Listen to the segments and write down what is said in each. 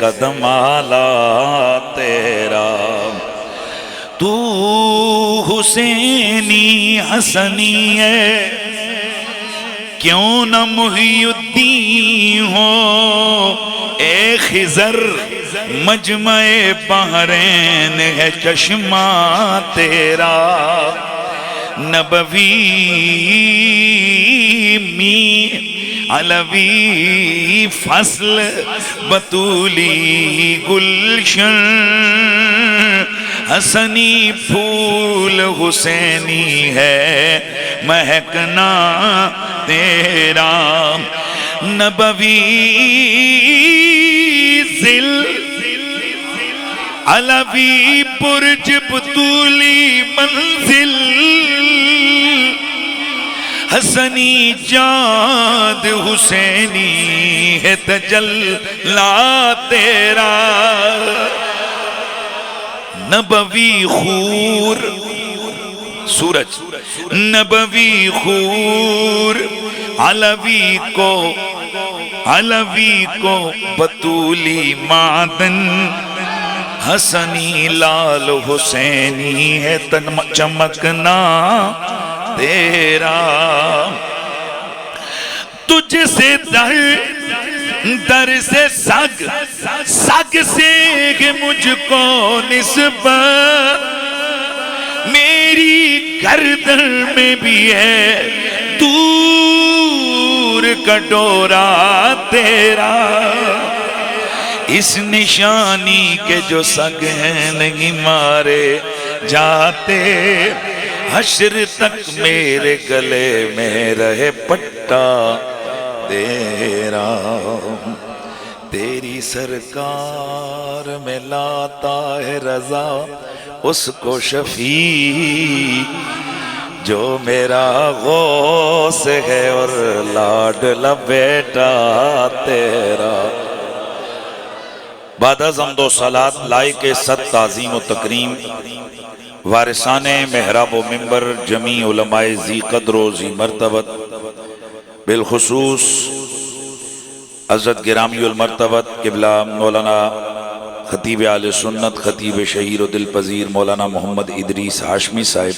قدم آلا تیرا، تو حسینی حسنی ہے، کیوں نہ محی الدین ہو، اے خضر مجمع بحرین ہے چشمہ تیرا، نبوی می علوی فصل بطولی گلشن، حسنی پھول حسینی ہے مہکنا تیرا، نبوی ذل علوی برج بطولی منزل، حسنی جاد حسینی ہے تجلا تیرا، نبوی خور سورج، نبوی خور علوی کو بطولی معدن، حسنی لال حسینی ہے چمکنا تیرا، تجھ سے در سے سگ سے مجھ کو نسبت، میری گردن میں بھی ہے دور کا ڈورا تیرا، اس نشانی کے جو سگ ہیں نہیں مارے جاتے، حشر تک میرے گلے میں رہے پٹا تیرا، تیری سرکار میں لاتا ہے رضا اس کو شفیع، جو میرا غوث ہے اور لاڈلا بیٹا تیرا۔ بعد از حمد و صلاة لائق صد تعظیم و تکریم، وارثان محراب و منبر جمیع علماء ذی قدر و ذی مرتبت، بالخصوص حضرت گرامی المرتبت قبلہ مولانا خطیب اہل سنت، خطیب شہیر و دل پذیر مولانا محمد ادریس ہاشمی صاحب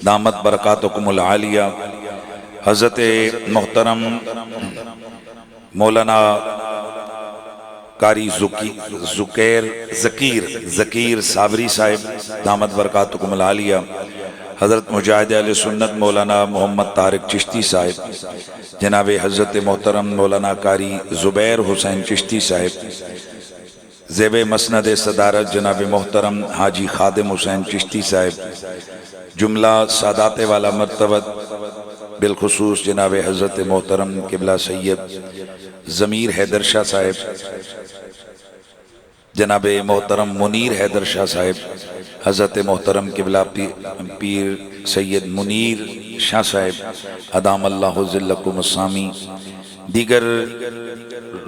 دامت برکاتکم العالیہ، حضرت محترم مولانا قاری ذکیر صابری صاحب دامت برکاتکم العالیہ، حضرت مجاہد اہل سنت مولانا محمد طارق چشتی صاحب، جناب حضرت محترم مولانا قاری زبیر حسین چشتی صاحب، زیب مسند صدارت جناب محترم حاجی خادم حسین چشتی صاحب، جملہ سادات والا مرتبت، بالخصوص جناب حضرت محترم قبلہ سید ضمیر حیدر شاہ صاحب، جناب محترم منیر حیدر شاہ صاحب، حضرت محترم قبلہ پیر سید منیر شاہ صاحب ادام اللہ ذلکم السامی، دیگر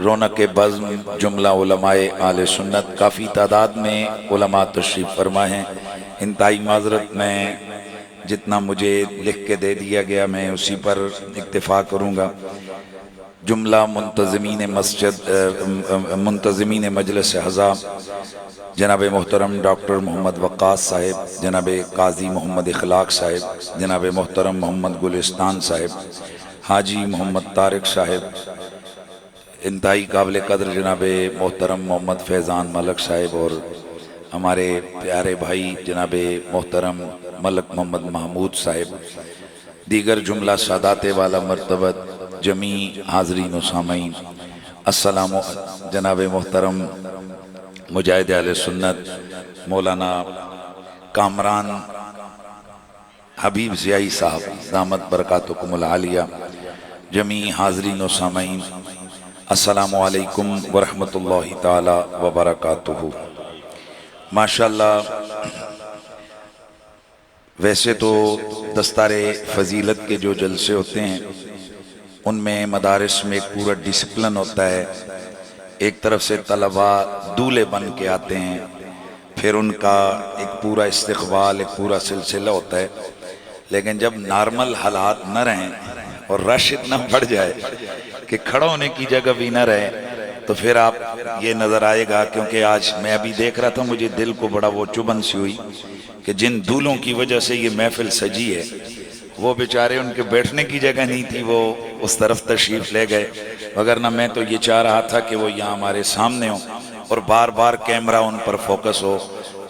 رونق بزم جملہ علماء اہل سنت، کافی تعداد میں علماء تشریف فرما ہیں، انتہائی معذرت میں جتنا مجھے لکھ کے دے دیا گیا میں اسی پر اکتفا کروں گا۔ جملہ منتظمین مجلس حضا، جناب محترم ڈاکٹر محمد وقاص صاحب، جناب قاضی محمد اخلاق صاحب، جناب محترم محمد گلستان صاحب، حاجی محمد طارق صاحب، انتہائی قابل قدر جناب محترم محمد فیضان ملک صاحب، اور ہمارے پیارے بھائی جناب محترم ملک محمد محمود صاحب، دیگر جملہ سادات والا مرتبت، جمیع حاضرین و سامعین، السلام، جناب محترم مجاہد اہل سنت مولانا کامران حبیب ضیائی صاحب دامت برکاتکم العالیہ، جمیع حاضرین و سامعین، السلام علیکم ورحمۃ اللہ تعالی وبرکاتہ۔ ماشاءاللہ، ویسے تو دستار فضیلت کے جو جلسے ہوتے ہیں ان میں مدارس میں ایک پورا ڈسپلن ہوتا ہے، ایک طرف سے طلباء دولے بن کے آتے ہیں، پھر ان کا ایک پورا استقبال، ایک پورا سلسلہ ہوتا ہے، لیکن جب نارمل حالات نہ رہیں اور رش اتنا بڑھ جائے کہ کھڑا ہونے کی جگہ بھی نہ رہے تو پھر آپ یہ نظر آئے گا، کیونکہ آج میں ابھی دیکھ رہا تھا، مجھے دل کو بڑا وہ چبھن سی ہوئی کہ جن دولوں کی وجہ سے یہ محفل سجی ہے وہ بیچارے، ان کے بیٹھنے کی جگہ نہیں تھی، وہ اس طرف تشریف لے گئے، وگرنہ میں تو یہ چاہ رہا تھا کہ وہ یہاں ہمارے سامنے ہوں اور بار بار کیمرہ ان پر فوکس ہو،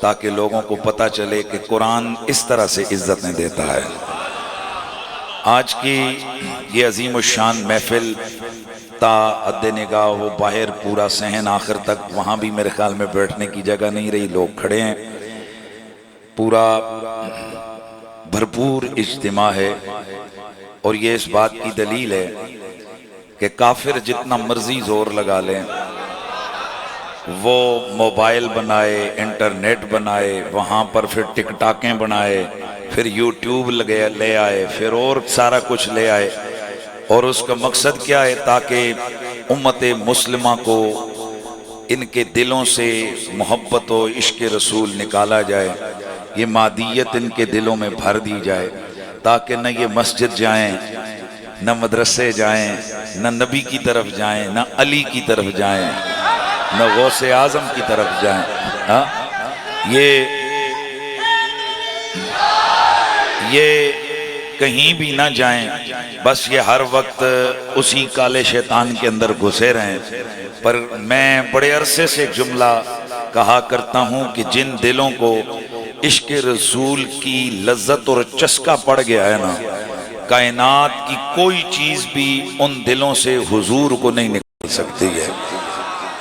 تاکہ لوگوں کو پتہ چلے کہ قرآن اس طرح سے عزتیں دیتا ہے۔ آج کی یہ عظیم الشان محفل تا حد نگاہ وہ باہر پورا صحن آخر تک، وہاں بھی میرے خیال میں بیٹھنے کی جگہ نہیں رہی، لوگ کھڑے ہیں، پورا بھرپور اجتماع ہے، اور یہ اس بات کی دلیل ہے کہ کافر جتنا مرضی زور لگا لیں، وہ موبائل بنائے، انٹرنیٹ بنائے، وہاں پر پھر ٹک ٹاکیں بنائے، پھر یوٹیوب لے آئے، پھر اور سارا کچھ لے آئے، اور اس کا مقصد کیا ہے؟ تاکہ امت مسلمہ کو ان کے دلوں سے محبت و عشق رسول نکالا جائے، یہ مادیت ان کے دلوں میں بھر دی جائے، تاکہ نہ یہ مسجد جائیں، نہ مدرسے جائیں، نہ نبی کی طرف جائیں، نہ علی کی طرف جائیں، نہ غوث اعظم کی طرف جائیں، یہ کہیں بھی نہ جائیں، بس یہ ہر وقت اسی کالے شیطان کے اندر گھسے رہیں۔ پر میں بڑے عرصے سے ایک جملہ کہا کرتا ہوں کہ جن دلوں کو عشق رسول کی لذت اور چسکا پڑ گیا ہے نا، کائنات کی کوئی چیز بھی ان دلوں سے حضور کو نہیں نکال سکتی ہے،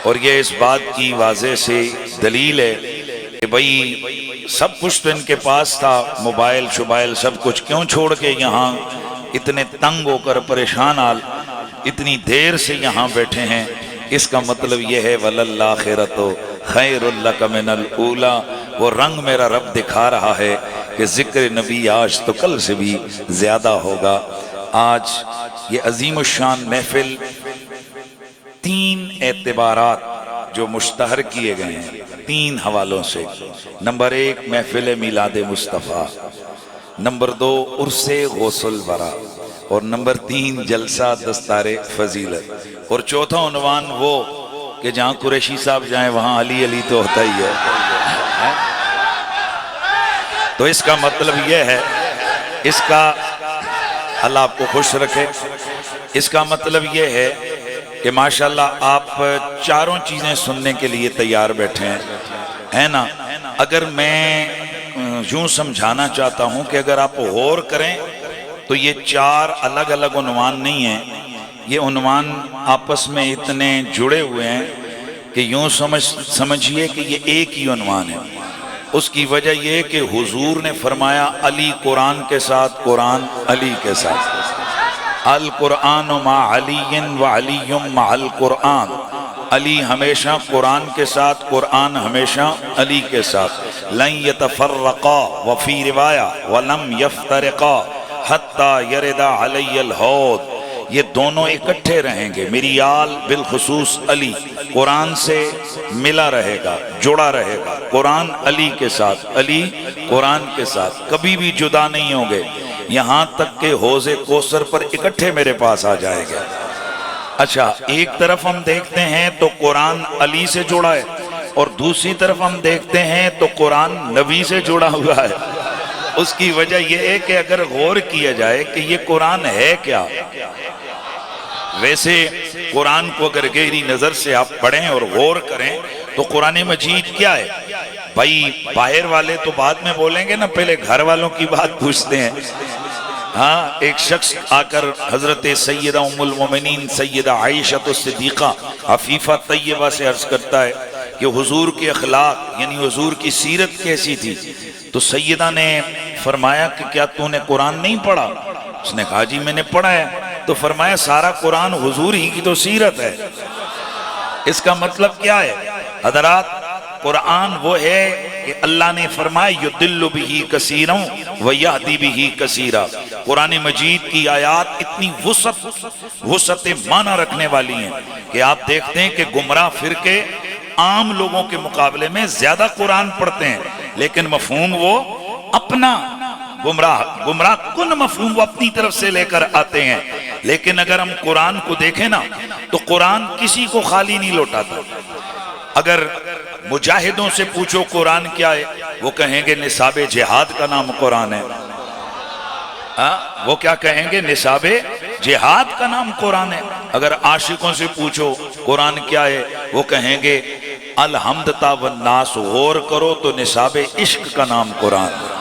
اور یہ اس بات کی واضح سے دلیل ہے کہ بھئی سب کچھ تو ان کے پاس تھا، موبائل شبائل سب کچھ، کیوں چھوڑ کے یہاں اتنے تنگ ہو کر پریشان حال اتنی دیر سے یہاں بیٹھے ہیں؟ اس کا مطلب یہ ہے وَلَلْآخِرَةُ خَيْرٌ لَكَ مِنَ الْأُولَى، وہ رنگ میرا رب دکھا رہا ہے کہ ذکر نبی آج تو کل سے بھی زیادہ ہوگا۔ آج یہ عظیم الشان محفل 3 اعتبارات جو مشتہر کیے گئے ہیں 3 حوالوں سے، نمبر 1 محفل میلاد مصطفیٰ، نمبر 2 عرس غوث الورا، اور نمبر 3 جلسہ دستار فضیلت، اور چوتھا عنوان وہ کہ جہاں قریشی صاحب جائیں وہاں علی علی تو ہوتا ہی ہے۔ تو اس کا مطلب یہ ہے، اس کا اللہ آپ کو خوش رکھے، اس کا مطلب یہ ہے کہ ماشاءاللہ آپ چاروں چیزیں سننے کے لیے تیار بیٹھے ہیں، ہے نا؟ اگر میں یوں سمجھانا چاہتا ہوں کہ اگر آپ غور کریں تو یہ 4 الگ الگ عنوان نہیں ہیں، یہ عنوان آپس میں اتنے جڑے ہوئے ہیں کہ یوں سمجھیے کہ یہ ایک ہی عنوان ہے۔ اس کی وجہ یہ کہ حضور نے فرمایا علی قرآن کے ساتھ، قرآن علی کے ساتھ، القرآن مع علی وعلی مع القرآن، علی ہمیشہ قرآن کے ساتھ، قرآن ہمیشہ علی کے ساتھ، لن یتفرقا وفی روایہ ولم یفترقا حتی یرد علی الحوض، یہ دونوں اکٹھے رہیں گے، میری آل بالخصوص علی قرآن سے ملا رہے گا، جڑا رہے گا، قرآن علی کے ساتھ، علی قرآن کے ساتھ، کبھی بھی جدا نہیں ہوں گے، یہاں تک کہ حوض کوثر پر اکٹھے میرے پاس آ جائے گا۔ اچھا، ایک طرف ہم دیکھتے ہیں تو قرآن علی سے جڑا ہے، اور دوسری طرف ہم دیکھتے ہیں تو قرآن نبی سے جڑا ہوا ہے۔ اس کی وجہ یہ ہے کہ اگر غور کیا جائے کہ یہ قرآن ہے کیا، ویسے قرآن کو اگر گہری نظر سے آپ پڑھیں اور غور کریں تو قرآن مجید کیا ہے؟ بھائی باہر والے تو بعد میں بولیں گے نا، پہلے گھر والوں کی بات پوچھتے ہیں۔ ہاں، ایک شخص آ کر حضرت سیدہ ام المومنین سیدہ عائشہ صدیقہ عفیفہ طیبہ سے عرض کرتا ہے کہ حضور کے اخلاق یعنی حضور کی سیرت کیسی تھی؟ تو سیدہ نے فرمایا کہ کیا تو نے قرآن نہیں پڑھا؟ اس نے کہا جی میں نے پڑھا ہے۔ تو فرمایا سارا قرآن حضور ہی کی تو سیرت ہے۔ اس کا مطلب کیا ہے حضرات؟ قرآن وہ ہے کہ اللہ نے فرمایا یُدِلُّ بِهِ کَثِیرًا وَیَهْدِی بِهِ کَثِیرًا، قرآن مجید کی آیات اتنی وسعت معنی رکھنے والی ہیں کہ آپ دیکھتے ہیں کہ گمراہ فرقے عام لوگوں کے مقابلے میں زیادہ قرآن پڑھتے ہیں، لیکن مفہوم وہ اپنا گمراہ کن مفہوم وہ اپنی طرف سے لے کر آتے ہیں۔ لیکن اگر ہم قرآن کو دیکھیں نا تو قرآن کسی کو خالی نہیں لوٹاتا. اگر مجاہدوں سے پوچھو قرآن کیا ہے، وہ کہیں گے نصاب جہاد کا نام قرآن ہے. وہ کیا کہیں گے؟ نصاب جہاد کا نام قرآن ہے. اگر عاشقوں سے پوچھو قرآن کیا ہے، وہ کہیں گے الحمد تا والناس. غور کرو تو نصاب عشق کا نام قرآن ہے.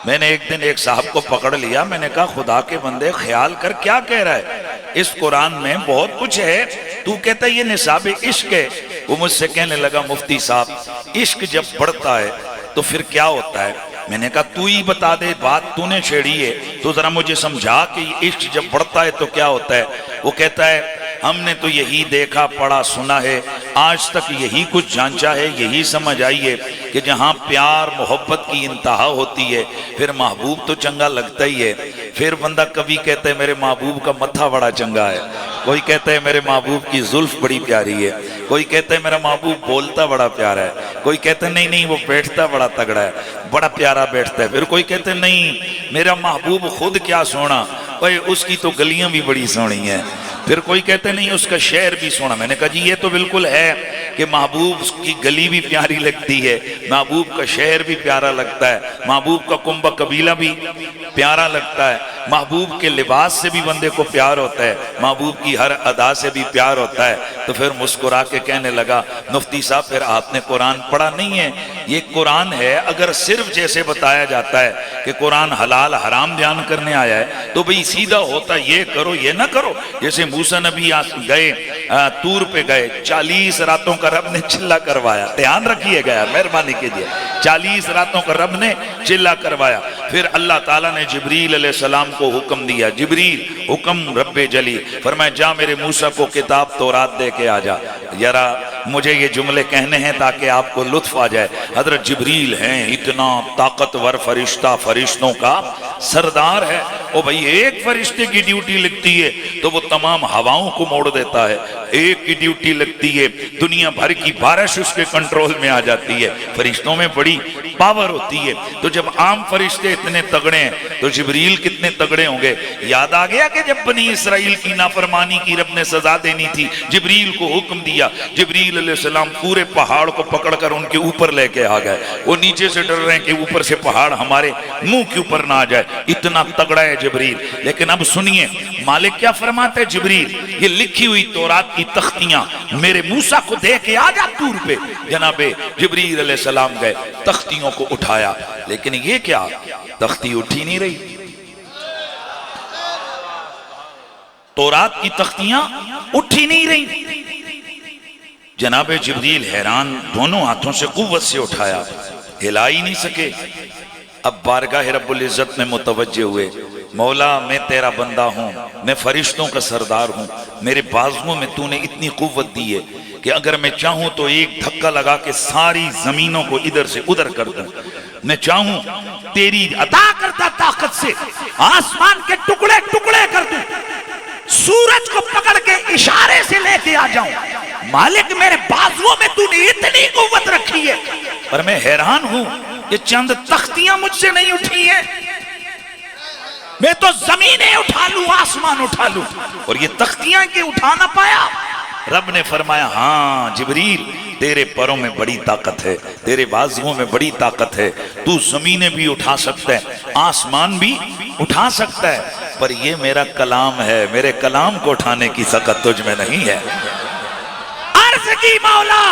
میں نے ایک دن ایک صاحب کو پکڑ لیا، میں نے کہا خدا کے بندے خیال کر کیا کہہ رہا ہے، اس قرآن میں بہت کچھ ہے، تو کہتا ہے یہ نصاب عشق ہے. وہ مجھ سے کہنے لگا مفتی صاحب عشق جب بڑھتا ہے تو پھر کیا ہوتا ہے؟ میں نے کہا تو ہی بتا دے، بات تو نے چھیڑی ہے تو ذرا مجھے سمجھا کہ یہ عشق جب بڑھتا ہے تو کیا ہوتا ہے. وہ کہتا ہے ہم نے تو یہی دیکھا پڑھا سنا ہے، آج تک یہی کچھ جانچا ہے، یہی سمجھ آئی ہے کہ جہاں پیار محبت کی انتہا ہوتی ہے پھر محبوب تو چنگا لگتا ہی ہے. پھر بندہ کبھی کہتا ہے میرے محبوب کا متھا بڑا چنگا ہے، کوئی کہتا ہے میرے محبوب کی زلف بڑی پیاری ہے، کوئی کہتا ہے میرا محبوب بولتا بڑا پیارا ہے، کوئی کہتا ہے نہیں نہیں وہ بیٹھتا بڑا تگڑا ہے، بڑا پیارا بیٹھتا ہے. پھر کوئی کہتا ہے نہیں میرا محبوب خود کیا سونا، بھائی اس کی تو گلیاں بھی بڑی سونی ہیں. پھر کوئی کہتے نہیں اس کا شعر بھی سونا. میں نے کہا جی یہ تو بالکل ہے کہ محبوب کی گلی بھی پیاری لگتی ہے، محبوب کا شعر بھی پیارا لگتا ہے، محبوب کا کنبہ قبیلہ بھی پیارا لگتا ہے، محبوب کے لباس سے بھی بندے کو پیار ہوتا ہے، محبوب کی ہر ادا سے بھی پیار ہوتا ہے. تو پھر مسکرا کے کہنے لگا مفتی صاحب پھر آپ نے قرآن پڑھا نہیں ہے. یہ قرآن ہے، اگر صرف جیسے بتایا جاتا ہے کہ قرآن حلال حرام بیان کرنے آیا ہے تو بھئی سیدھا ہوتا یہ کرو یہ نہ کرو. جیسے موسیٰ نبی گئے طور پہ گئے، 40 راتوں کا رب نے چلا کروایا، دھیان رکھیے گیا مہربانی کیجئے، 40 راتوں کا رب نے چلا کروایا. پھر اللہ تعالیٰ نے جبریل علیہ السلام کو حکم دیا، جبریل حکم رب جلی، فرمایا جا میرے موسیٰ کو کتاب تورات دے کے آ جا. یارا مجھے یہ جملے کہنے ہیں تاکہ آپ کو لطف آ جائے. حضرت جبریل ہیں اتنا طاقتور فرشتہ، فرشتوں کا سردار ہے. او بھئی ایک فرشتے کی ڈیوٹی لگتی ہے تو وہ تمام ہواؤں کو موڑ دیتا ہے، ایک کی ڈیوٹی لگتی ہے دنیا بھر کی بارش اس کے کنٹرول میں آ جاتی ہے. فرشتوں میں بڑی پاور ہوتی ہے. تو جب عام فرشتے اتنے تگڑے ہیں تو جبریل کتنے تگڑے ہوں گے. یاد آ گیا کہ جب بنی اسرائیل کی نافرمانی کی رب نے سزا دینی تھی، جبریل کو حکم دیا، جبریل علیہ السلام پورے پہاڑ کو پکڑ کر ان کے اوپر لے کے آ گئے. وہ نیچے سے ڈر رہے ہیں کہ اوپر سے پہاڑ ہمارے منہ کے اوپر نہ آ جائے، اتنا تگڑا ہے جبریل. لیکن اب سنیے مالک کیا فرماتے ہیں جبریل یہ لکھی ہوئی تورات کی تختیاں میرے موسیٰ کو دے کے آ جا طور پہ. جناب جبریل علیہ السلام گئے، تختیوں کو اٹھایا، لیکن یہ کیا تختی اٹھی نہیں رہی. تورات کی تختیاں اٹھی نہیں رہی. جناب جبریل حیران، دونوں ہاتھوں سے قوت سے اٹھایا، ہلا ہی نہیں سکے. اب بارگاہ رب العزت میں متوجہ ہوئے، مولا میں تیرا بندہ ہوں، میں فرشتوں کا سردار ہوں، میرے بازوؤں میں تو نے اتنی قوت دی ہے کہ اگر میں چاہوں تو ایک دھکا لگا کے ساری زمینوں کو ادھر سے ادھر کر دوں. میں چاہوں تیری عطا کردہ طاقت سے آسمان کے ٹکڑے ٹکڑے کر دوں، سورج کو پکڑ کے اشارے سے لے کے آ جاؤں. مالک میرے بازوؤں میں تو نے اتنی قوت رکھی ہے. پر میں حیران ہوں یہ چند تختیاں مجھ سے نہیں اٹھی ہیں، میں تو زمینیں اٹھا لوں آسمان اٹھا لوں، اور یہ تختیاں کہ اٹھا نہ پایا. رب نے فرمایا ہاں جبریل تیرے پروں میں بڑی طاقت ہے، تیرے بازوؤں میں بڑی طاقت ہے، تو زمینیں بھی اٹھا سکتا ہے، آسمان بھی اٹھا سکتا ہے، پر یہ میرا کلام ہے، میرے کلام کو اٹھانے کی طاقت تجھ میں نہیں ہے. عرض کی مولا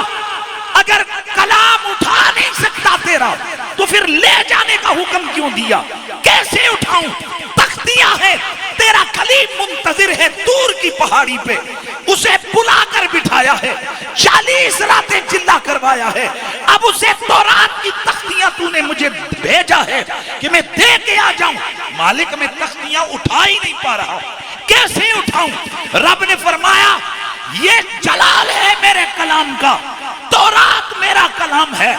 اگر کلام اٹھا نہیں سکتا تیرا تو پھر لے جانے کا حکم کیوں دیا؟ کیسے اٹھاؤں؟ تختیاں ہے، تیرا کلیم منتظر ہے طور کی پہاڑی پہ، اسے بلا کر بٹھایا ہے، 40 راتیں چلا کروایا ہے. اب اسے تورات کی تختیاں تو نے مجھے بھیجا ہے کہ میں دے کے آ جاؤں. مالک میں تختیاں اٹھا ہی نہیں پا رہا، کیسے اٹھاؤں؟ رب نے فرمایا یہ جلال ہے میرے کلام کا، تورات میرا کلام ہے،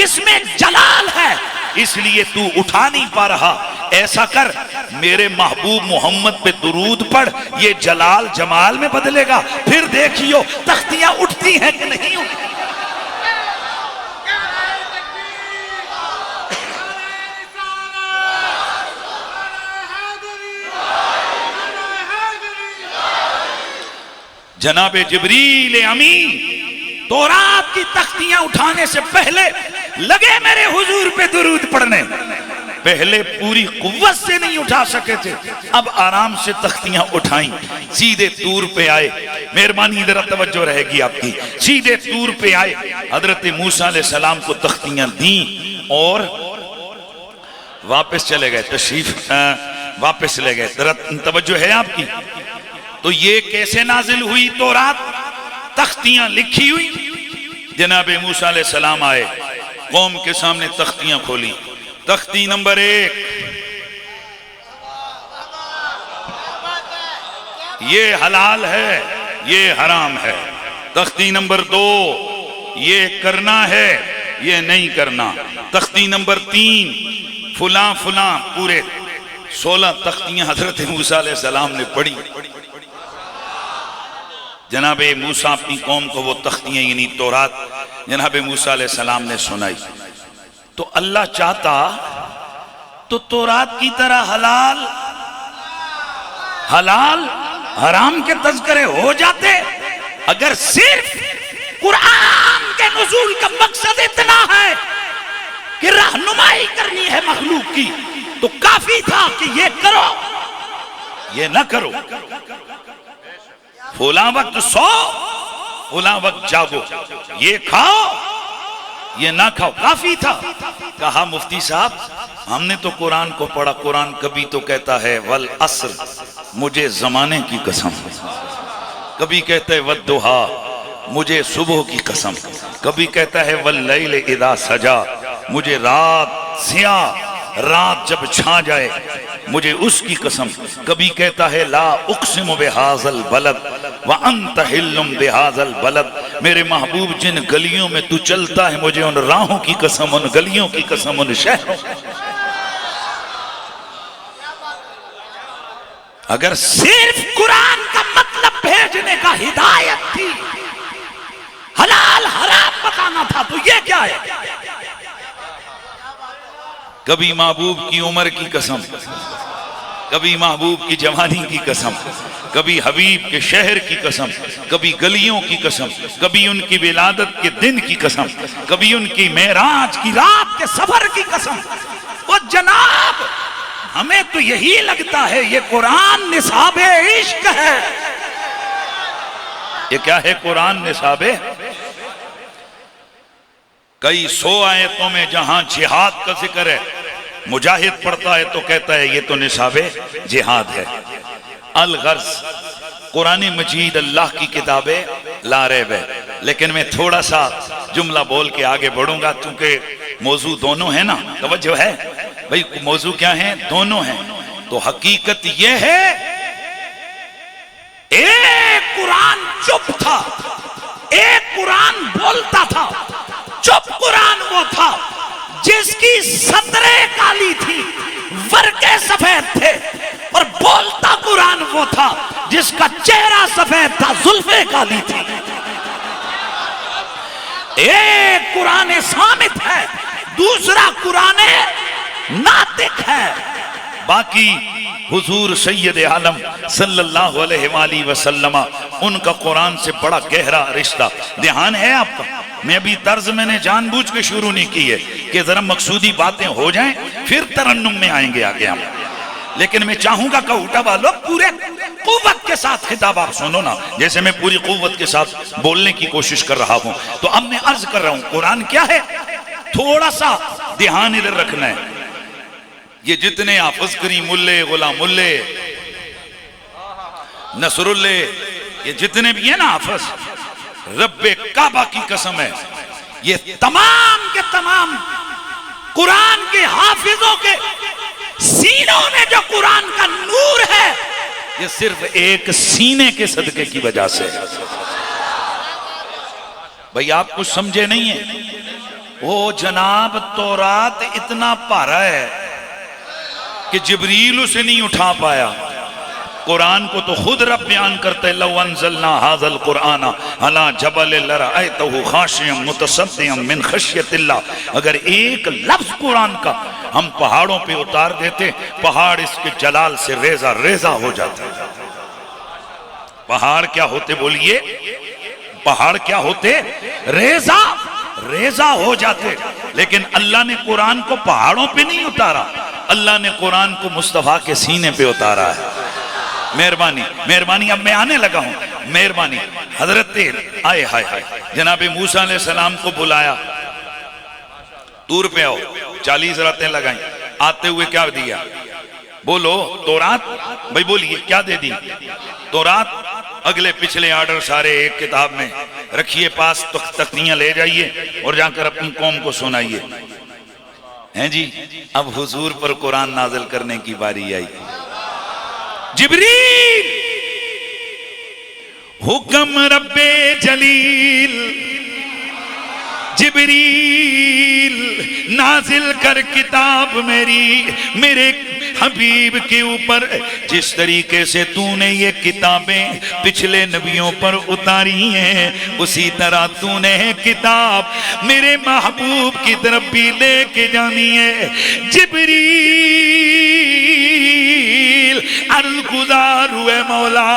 اس میں جلال ہے، اس لیے تو اٹھا نہیں پا رہا. ایسا کر میرے محبوب محمد پہ درود پڑھ، یہ جلال جمال میں بدلے گا، پھر دیکھیو تختیاں اٹھتی ہیں کہ نہیں اٹھتی. جناب جبریل امین تورات کی تختیاں اٹھانے سے پہلے لگے میرے حضور پہ درود پڑھنے. پہلے پوری قوت سے نہیں اٹھا سکے تھے، اب آرام سے تختیاں اٹھائیں، سیدھے طور پہ آئے. مہربانی ذرا توجہ رہے گی آپ کی. سیدھے طور پہ آئے، حضرت موسیٰ علیہ السلام کو تختیاں دیں اور واپس چلے گئے. تشریف واپس لے گئے. ذرا توجہ ہے آپ کی. تو یہ کیسے نازل ہوئی تورات؟ تختیاں لکھی ہوئی. جناب موسیٰ علیہ السلام آئے، قوم کے سامنے تختیاں کھولی. تختی نمبر 1 یہ حلال ہے، یہ حرام ہے. تختی نمبر 2 یہ کرنا ہے، یہ نہیں کرنا. تختی نمبر 3 فلاں فلاں، پورے 16 تختیاں حضرت موسیٰ علیہ السلام نے پڑھی. جناب موسیٰ اپنی قوم کو وہ تختیاں یعنی تورات جناب موسیٰ علیہ السلام نے سنائی. تو اللہ چاہتا تو تورات کی طرح حلال حرام کے تذکرے ہو جاتے. اگر صرف قرآن کے نزول کا مقصد اتنا ہے کہ رہنمائی کرنی ہے مخلوق کی تو کافی تھا کہ یہ کرو یہ نہ کرو. فلاں وقت سو فلاں وقت جاگو، یہ کھاؤ یہ نہ کھاؤ، کافی تھا. کہا مفتی صاحب ہم نے تو قرآن کو پڑھا، قرآن کبھی تو کہتا ہے والعصر مجھے زمانے کی قسم، کبھی کہتا ہے والضحیٰ مجھے صبح کی قسم، کبھی کہتا ہے واللیل اذا سجا مجھے رات سیاہ رات جب چھا جائے مجھے اس کی قسم، کبھی کہتا ہے لا اقسم بہذا البلد وانت حل بہذا البلد. میرے محبوب جن گلیوں میں تو چلتا ہے مجھے ان راہوں کی قسم، ان گلیوں کی قسم، ان شہروں. اگر صرف قرآن کا مطلب بھیجنے کا ہدایت تھی، حلال حرام بتانا تھا، تو یہ کیا ہے؟ کبھی محبوب کی عمر کی قسم، کبھی محبوب کی جوانی کی قسم، کبھی حبیب کے شہر کی قسم، کبھی گلیوں کی قسم، کبھی ان کی ولادت کے دن کی قسم، کبھی ان کی معراج کی رات کے سفر کی قسم. وہ جناب ہمیں تو یہی لگتا ہے یہ قرآن نصاب عشق ہے. یہ کیا ہے قرآن نصاب؟ کئی 100 آیتوں میں جہاں جہاد کا ذکر ہے مجاہد پڑھتا ہے تو کہتا ہے یہ تو نصاب جہاد ہے. الغرض قرآن مجید اللہ کی کتاب لا ریب ہے. لیکن میں تھوڑا سا جملہ بول کے آگے بڑھوں گا کیونکہ موضوع دونوں ہے نا. توجہ ہے بھئی، موضوع کیا ہے؟ دونوں ہیں. تو حقیقت یہ ہے ایک قرآن چپ تھا، ایک قرآن بولتا تھا. چپ قرآن وہ تھا جس کی سطریں کالی تھی، ورقے سفید تھے، اور بولتا قرآن وہ تھا جس کا چہرہ سفید تھا، زلفیں کالی تھی. ایک قرآن صامت ہے، دوسرا قرآن ناطق ہے. باقی حضور سید عالم صلی اللہ علیہ وآلہ وسلم ان کا قرآن سے بڑا گہرا رشتہ. دھیان ہے آپ کا؟ میں ابھی طرز میں نے جان بوجھ کے شروع نہیں کی ہے کہ ذرا مقصودی باتیں ہو جائیں پھر ترنم میں آئیں گے آگے ہم. لیکن میں چاہوں گا کہ اٹھا والو پورے قوت کے ساتھ خطاب آپ سنو نا، جیسے میں پوری قوت کے ساتھ بولنے کی کوشش کر رہا ہوں. تو اب میں عرض کر رہا ہوں قرآن کیا ہے، تھوڑا سا دھیان ادھر رکھنا ہے. یہ جتنے حافظ کریم ملے، غلام ملے، نصر اللہ، یہ جتنے بھی ہیں نا حافظ، رب کعبہ کی قسم ہے یہ تمام کے تمام قرآن کے حافظوں کے سینوں میں جو قرآن کا نور ہے یہ صرف ایک سینے کے صدقے کی وجہ سے. بھئی آپ کچھ سمجھے نہیں ہیں؟ وہ جناب تورات اتنا پارا ہے کہ جبریل اسے نہیں اٹھا پایا. قرآن کو تو خود رب بیان کرتے ہیں لو انزلنا ھذا القرآن علی جبل لرأیتہ خاشعا متصدعا من خشیۃ اللہ. اگر ایک لفظ قرآن کا ہم پہاڑوں پہ اتار دیتے، پہاڑ اس کے جلال سے ریزہ ریزہ ہو جاتا. پہاڑ کیا ہوتے بولیے؟ پہاڑ کیا ہوتے؟ ریزہ ہو جاتے. لیکن اللہ نے قرآن کو پہاڑوں پہ نہیں اتارا، اللہ نے قرآن کو مصطفیٰ کے سینے پہ اتارا ہے. مہربانی. اب میں آنے لگا ہوں. مہربانی. حضرت آئے جناب موسیٰ علیہ السلام کو بلایا، دور پہ آؤ، 40 راتیں لگائیں. آتے ہوئے کیا دیا؟ بولو تورات. بھائی بولیے کیا دے دی؟ تورات. اگلے پچھلے آرڈر سارے ایک کتاب میں رکھیے پاس، تختیاں لے جائیے اور جا کر اپنی قوم کو سنائیے. ہیں جی اب حضور پر قرآن نازل کرنے کی باری آئی. جبریل حکم رب جلیل، جبریل نازل کر کتاب میرے حبیب کے اوپر. جس طریقے سے تو نے یہ کتابیں پچھلے نبیوں پر اتاری ہیں، اسی طرح تو نے کتاب میرے محبوب کی طرف بھی لے کے جانی ہے. جبریل عرض گزار ہوئے مولا،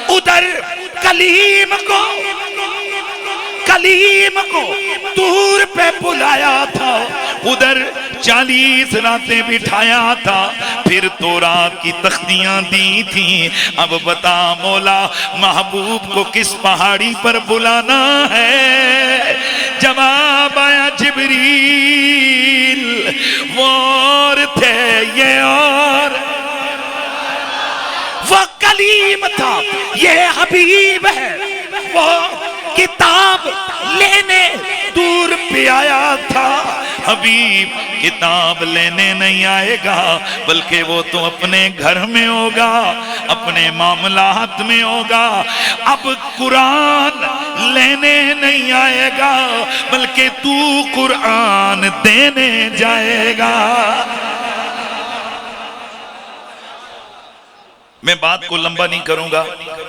ادھر کلیم کو دور پہ بلایا تھا، ادھر 40 راتیں بٹھایا تھا، پھر تورات کی تختیاں دی تھیں. اب بتا مولا محبوب کو کس پہاڑی پر بلانا ہے؟ جواب آیا جبریل وہ اور تھے یہ اور، وہ کلیم تھا یہ حبیب ہے. وہ کتاب لینے دور پہ آیا تھا، حبیب کتاب لینے نہیں آئے گا، بلکہ وہ تو اپنے گھر میں ہوگا، اپنے معاملات میں ہوگا. اب قرآن لینے نہیں آئے گا، بلکہ تو قرآن دینے جائے گا. میں بات کو لمبا نہیں کروں گا،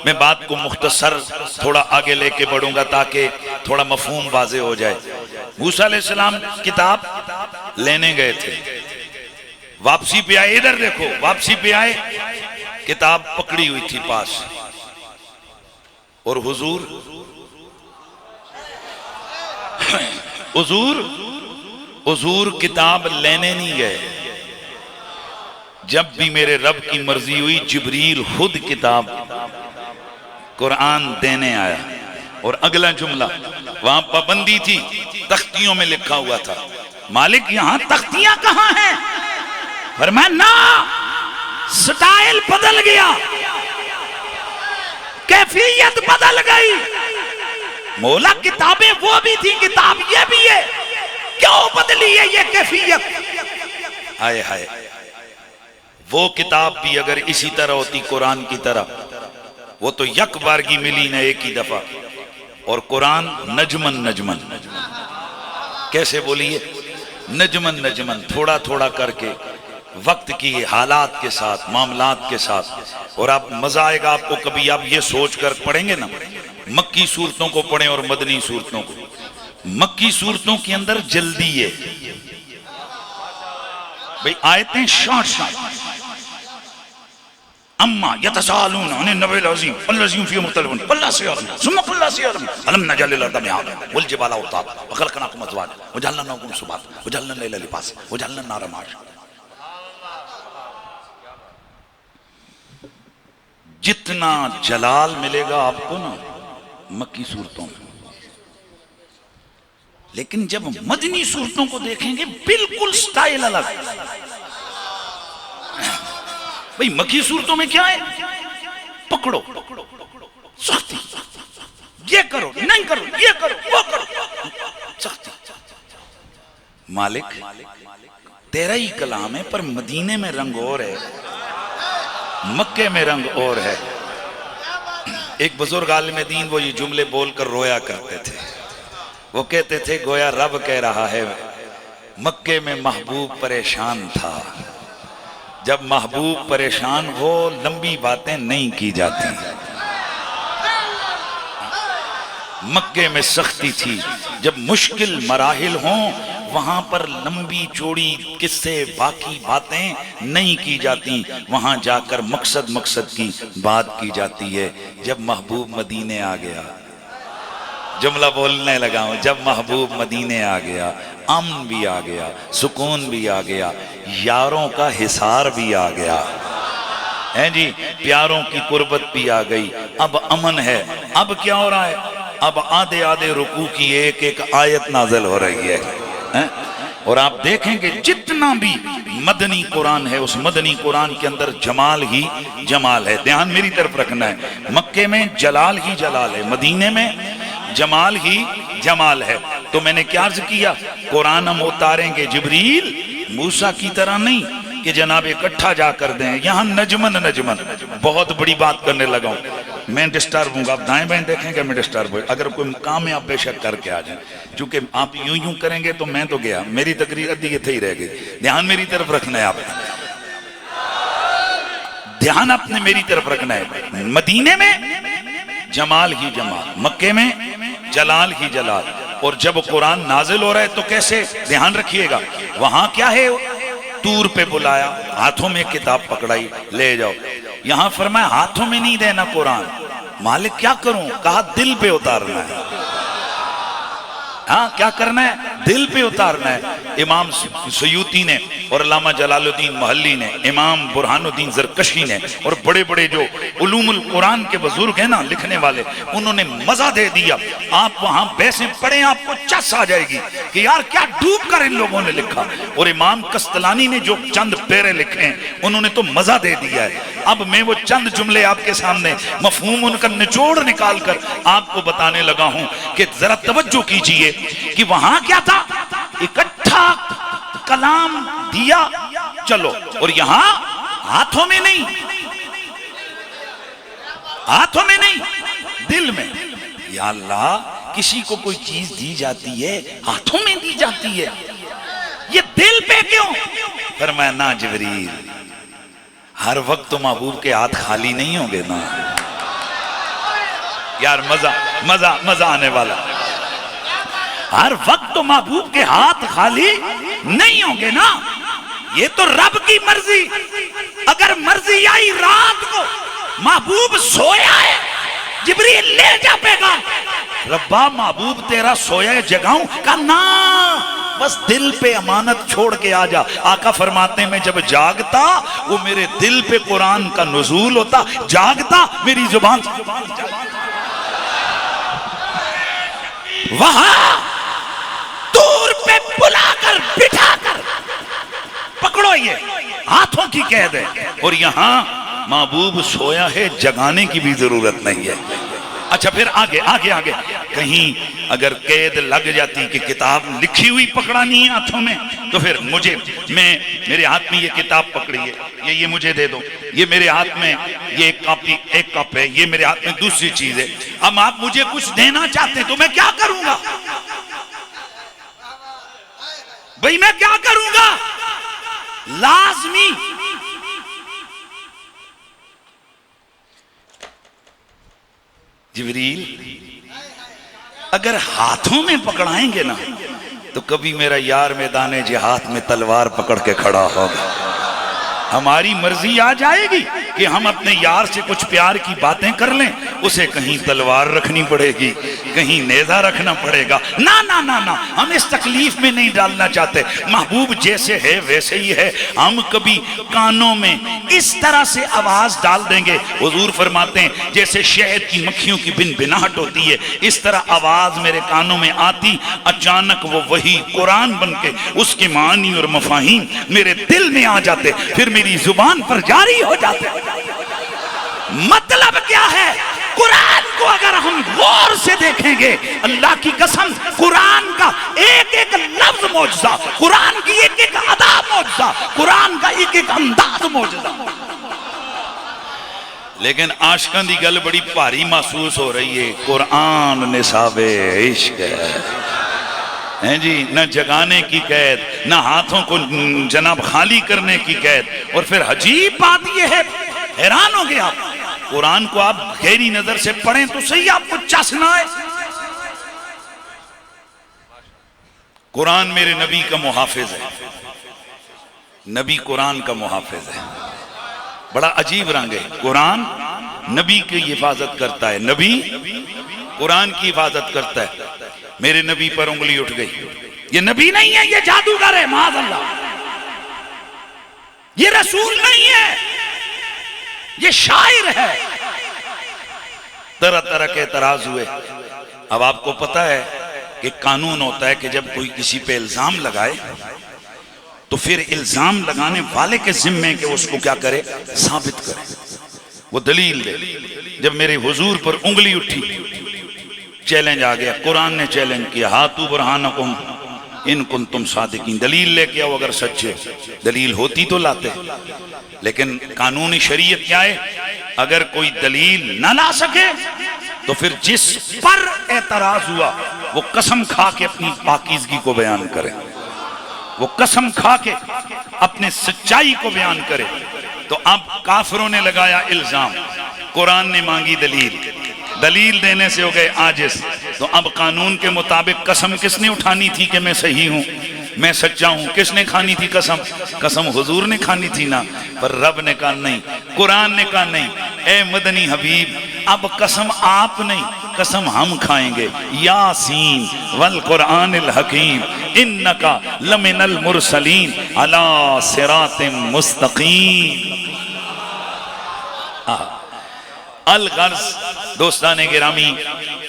میں بات کو مختصر تھوڑا آگے لے کے بڑھوں گا تاکہ تھوڑا مفہوم واضح ہو جائے. موسیٰ علیہ السلام کتاب لینے گئے تھے، واپسی پہ آئے، ادھر دیکھو، واپسی پہ آئے، کتاب پکڑی ہوئی تھی پاس، اور حضور کتاب لینے نہیں گئے. جب بھی میرے رب کی مرضی ہوئی جبریل خود کتاب قرآن دینے آیا. اور اگلا جملہ وہاں پابندی تھی، تختیوں میں لکھا ہوا تھا، مالک یہاں تختیاں کہاں ہیں؟ فرمایا نا، سٹائل بدل گیا، کیفیت بدل گئی. مولا کتابیں وہ بھی تھی، کتاب یہ بھی ہے، کیوں بدلی ہے یہ کیفیت؟ آئے ہائے، وہ کتاب بھی اگر اسی طرح ہوتی قرآن کی طرح، وہ تو یک بارگی ملی نہ ایک ہی دفعہ. اور قرآن نجمن کیسے بولیے؟ نجمن تھوڑا تھوڑا کر کے، وقت کی حالات کے ساتھ، معاملات کے ساتھ. اور آپ مزہ آئے گا آپ کو، کبھی آپ یہ سوچ کر پڑھیں گے نا، مکی صورتوں کو پڑھیں اور مدنی صورتوں کو. مکی صورتوں کے اندر جلدی ہے بھئی، آیتیں شارٹ. اما یتسالون عن النبی العظیم الذی فیہ مختلفون قل لا سیعلم ثم قل لا سیعلم الم نجعل الارض مہادا والجبال اوتادا وخلقناکم ازواجا وجعلنا نومکم سباتا وجعلنا اللیل لباسا وجعلنا النہار معاشا. جتنا جلال ملے گا آپ کو نا مکی صورتوں میں، لیکن جب مدنی صورتوں کو دیکھیں گے بالکل سٹائل الگ. بھئی مکی صورتوں میں کیا ہے؟ پکڑو، سختی، یہ کرو، نہیں کرو، یہ کرو، وہ کرو، سختی. مالک تیرا ہی کلام ہے، پر مدینے میں رنگ اور ہے، مکے میں رنگ اور ہے. ایک بزرگ عالم دین وہ یہ جملے بول کر رویا کرتے تھے. وہ کہتے تھے گویا رب کہہ رہا ہے مکے میں محبوب پریشان تھا. جب محبوب پریشان ہو لمبی باتیں نہیں کی جاتی. مکے میں سختی تھی، جب مشکل مراحل ہوں وہاں پر لمبی چوڑی قصے باقی باتیں نہیں کی جاتی، وہاں جا کر مقصد کی بات کی جاتی ہے۔ جب محبوب مدینے آ گیا، جملہ بولنے لگا ہوں، جب محبوب مدینے آ گیا، امن بھی آ گیا، سکون بھی آ گیا، یاروں کا حصار بھی آ گیا ہے جی، پیاروں کی قربت بھی آ گئی، اب امن ہے۔ اب کیا ہو رہا ہے؟ اب آدھے رکوع کی ایک ایک آیت نازل ہو رہی ہے، اور آپ دیکھیں کہ جتنا بھی مدنی قرآن ہے، اس مدنی قرآن کے اندر جمال ہی جمال ہے۔ دھیان میری طرف رکھنا ہے، مکے میں جلال ہی جلال ہے، مدینے میں جمال ہی جمال ہے۔ تو میں نے کیا عرض کیا، قرآن ہم اتاریں گے جبریل موسیٰ کی طرح نہیں کہ جناب اکٹھا جا کر دیں، یہاں نجمن بہت بڑی بات کرنے لگا ہوں، میں ڈسٹرب ہوں گا، آپ دائیں بائیں دیکھیں کہ میں ڈسٹرب ہوں، اگر کوئی کام ہے آپ بے شک کر کے آ جائیں، چونکہ آپ یوں کریں گے تو میں تو گیا، میری تقریر ادھی یہ ہی رہ گئی۔ دھیان میری طرف رکھنا ہے، آپ دھیان اپنے میری طرف رکھنا ہے۔ مدینے میں جمال ہی جمال، مکے میں جلال ہی جلال، اور جب قرآن نازل ہو رہا ہے تو کیسے؟ دھیان رکھیے گا، وہاں کیا ہے؟ طور پہ بلایا، ہاتھوں میں کتاب پکڑائی، لے جاؤ۔ یہاں فرمایا ہاتھوں میں نہیں دینا قرآن، مالک کیا کروں؟ کہا دل پہ اتارنا ہے۔ ہاں کیا کرنا ہے؟ دل پہ اتارنا ہے۔ امام سیوطی نے اور علامہ جلال الدین محلی نے، امام برہان الدین زرکشی نے، اور بڑے بڑے جو علوم القرآن کے بزرگ ہیں نا لکھنے والے، انہوں نے مزہ دے دیا۔ آپ وہاں بیسیں پڑھیں آپ کو چس آ جائے گی کہ یار کیا ڈوب کر ان لوگوں نے لکھا۔ اور امام قسطلانی نے جو چند پیرے لکھے ہیں انہوں نے تو مزہ دے دیا ہے۔ اب میں وہ چند جملے آپ کے سامنے مفہوم ان کا نچوڑ نکال کر آپ کو بتانے لگا ہوں کہ ذرا توجہ کیجئے کہ وہاں کیا تھا؟ اکٹھا کلام دیا چلو، اور یہاں ہاتھوں میں نہیں، ہاتھوں میں نہیں، دل میں۔ یا اللہ، کسی کو کوئی چیز دی جاتی ہے ہاتھوں میں دی جاتی ہے، یہ دل پہ کیوں؟ فرمایا نا جبریل، ہر وقت تو محبوب کے ہاتھ خالی نہیں ہوں گے نا۔ یار مزہ آنے والا، ہر وقت تو محبوب کے ہاتھ خالی نہیں ہوں گے نا، یہ تو رب کی مرضی۔ اگر مرضی آئی رات کو محبوب سویا ہے، جبریل لے جا پیغام، ربا محبوب تیرا سویا ہے جگاؤں؟ کہا نا، بس دل پہ امانت چھوڑ کے آ جا۔ آقا فرماتے ہیں میں جب جاگتا وہ میرے دل پہ قرآن کا نزول ہوتا، جاگتا میری زبان وہاں طور پہ بلا کر بٹھا کر پکڑو، یہ ہاتھوں کی قید ہے۔ اور یہاں محبوب سویا ہے، جگانے کی بھی ضرورت نہیں ہے۔ اچھا پھر آگے کہیں اگر قید لگ جاتی کہ کتاب لکھی ہوئی پکڑانی ہے ہاتھوں میں، تو پھر میرے ہاتھ میں یہ کتاب پکڑی ہے، یہ مجھے دے دو، یہ میرے ہاتھ میں یہ ایک کپ ہے، یہ میرے ہاتھ میں دوسری چیز ہے، اب آپ مجھے کچھ دینا چاہتے ہیں تو میں کیا کروں گا؟ بھئی میں کیا کروں گا؟ لازمی جبریل اگر ہاتھوں میں پکڑائیں گے نا تو کبھی میرا یار میدان جہاد میں تلوار پکڑ کے کھڑا ہوگا۔ ہماری مرضی آ جائے گی کہ ہم اپنے یار سے کچھ پیار کی باتیں کر لیں، اسے کہیں تلوار رکھنی پڑے گی، کہیں نیزہ رکھنا پڑے گا۔ نا، ہم اس تکلیف میں نہیں ڈالنا چاہتے۔ محبوب جیسے ہے ویسے ہی ہے۔ ہم کبھی کانوں میں اس طرح سے آواز ڈال دیں گے، حضور فرماتے ہیں جیسے شہد کی مکھیوں کی بن بناہٹ ہوتی ہے، اس طرح آواز میرے کانوں میں آتی، اچانک وہ وہی قرآن بن کے اس کے معنی اور مفاہیم میرے دل میں آ جاتے، پھر میری زبان پر جاری ہو جاتے۔ مطلب کیا ہے؟ قرآن کو اگر ہم غور سے دیکھیں گے، اللہ کی قسم قرآن کا ایک ایک لفظ معجزہ، قرآن کی ایک ایک ادا معجزہ، قرآن کا ایک ایک انداز معجزہ۔ لیکن عاشقاں دی گل بڑی بھاری محسوس ہو رہی ہے، قرآن نصاب عشق ہے جی، نہ جگانے کی قید، نہ ہاتھوں کو جناب خالی کرنے کی قید۔ اور پھر عجیب بات یہ ہے، حیران ہو گیا، قرآن کو آپ گہری نظر سے پڑھیں تو صحیح آپ کو چس نہ آئے، قرآن میرے نبی کا محافظ ہے، نبی قرآن کا محافظ ہے۔ بڑا عجیب رنگ ہے، قرآن نبی کی حفاظت کرتا ہے، نبی قرآن کی حفاظت کرتا ہے۔ میرے نبی پر انگلی اٹھ گئی، یہ نبی نہیں ہے، یہ جادوگر ہے، معاذ اللہ، یہ رسول نہیں ہے، یہ شاعر ہے۔ طرح طرح کے اعتراض ہوئے۔ اب آپ کو پتا ہے کہ قانون ہوتا ہے کہ جب کوئی کسی پہ الزام لگائے تو پھر الزام لگانے والے کے ذمے کہ اس کو کیا کرے، ثابت کرے، وہ دلیل دے۔ جب میرے حضور پر انگلی اٹھی، چیلنج آ گیا، قرآن نے چیلنج کیا، ہاتو برہانکم ان کنتم صادقین، دلیل لے کے آؤ اگر سچے۔ دلیل ہوتی تو لاتے، لیکن قانونی شریعت کیا ہے، اگر کوئی دلیل نہ لا سکے تو پھر جس پر اعتراض ہوا وہ قسم کھا کے اپنی پاکیزگی کو بیان کرے، وہ قسم کھا کے اپنے سچائی کو بیان کرے۔ تو اب کافروں نے لگایا الزام، قرآن نے مانگی دلیل، دلیل دینے سے ہو گئے عاجز۔ تو اب قانون کے مطابق قسم کس نے اٹھانی تھی کہ میں صحیح ہوں، میں سچا ہوں؟ کس نے کھانی تھی قسم؟ قسم حضور نے کھانی تھی نا، پر رب نے کہا نہیں، قرآن نے کہا نہیں، اے مدنی حبیب اب قسم آپ نہیں، قسم ہم کھائیں گے۔ یاسین والقرآن الحکیم انکا لمن المرسلین علی صراط مستقیم۔ الغرض دوستان گرامی،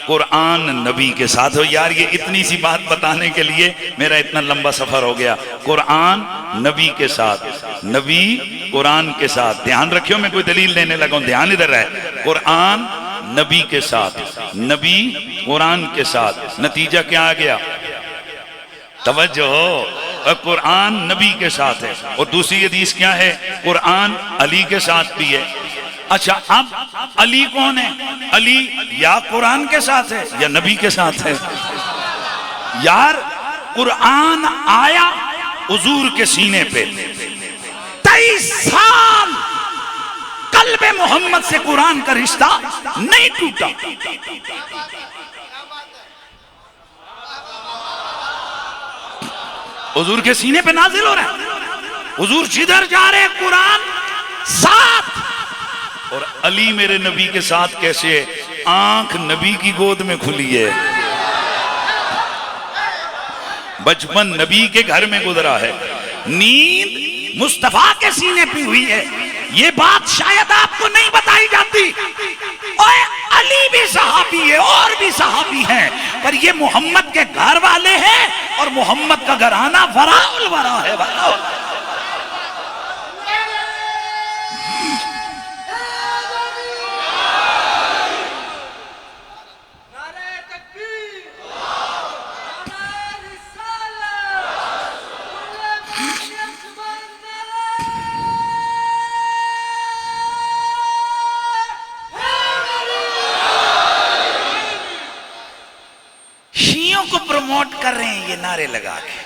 قرآن نبی کے ساتھ ہو۔ یار یہ اتنی سی بات بتانے کے لیے میرا اتنا لمبا سفر ہو گیا۔ قرآن نبی کے ساتھ، نبی قرآن کے ساتھ۔ دھیان رکھیو، میں کوئی دلیل لینے لگا ہوں، دھیان ادھر ہے۔ قرآن نبی کے ساتھ، نبی قرآن کے ساتھ، نتیجہ کیا آ گیا؟ توجہ ہو، قرآن نبی کے ساتھ ہے۔ اور دوسری حدیث کیا ہے؟ قرآن علی کے ساتھ بھی ہے۔ اچھا اب علی کون ہے؟ علی یا قرآن کے ساتھ ہے یا نبی کے ساتھ ہے؟ یار قرآن آیا حضور کے سینے پہ، 23 سال قلب محمد سے قرآن کا رشتہ نہیں ٹوٹا۔ حضور کے سینے پہ نازل ہو رہا ہے، حضور جدھر جا رہے قرآن ساتھ۔ اور علی میرے نبی کے ساتھ کیسے ہے؟ آنکھ نبی کی گود میں کھلی ہے، بچپن نبی کے گھر میں گزرا ہے، نیند مصطفیٰ کے سینے پہ ہوئی ہے۔ یہ بات شاید آپ کو نہیں بتائی جاتی۔ اور علی بھی صحابی ہے اور بھی صحابی ہیں، پر یہ محمد کے گھر والے ہیں اور محمد کا گھرانہ وراء الورا ہے۔ شیعوں کو پروموٹ کر رہے ہیں یہ نعرے لگا کے،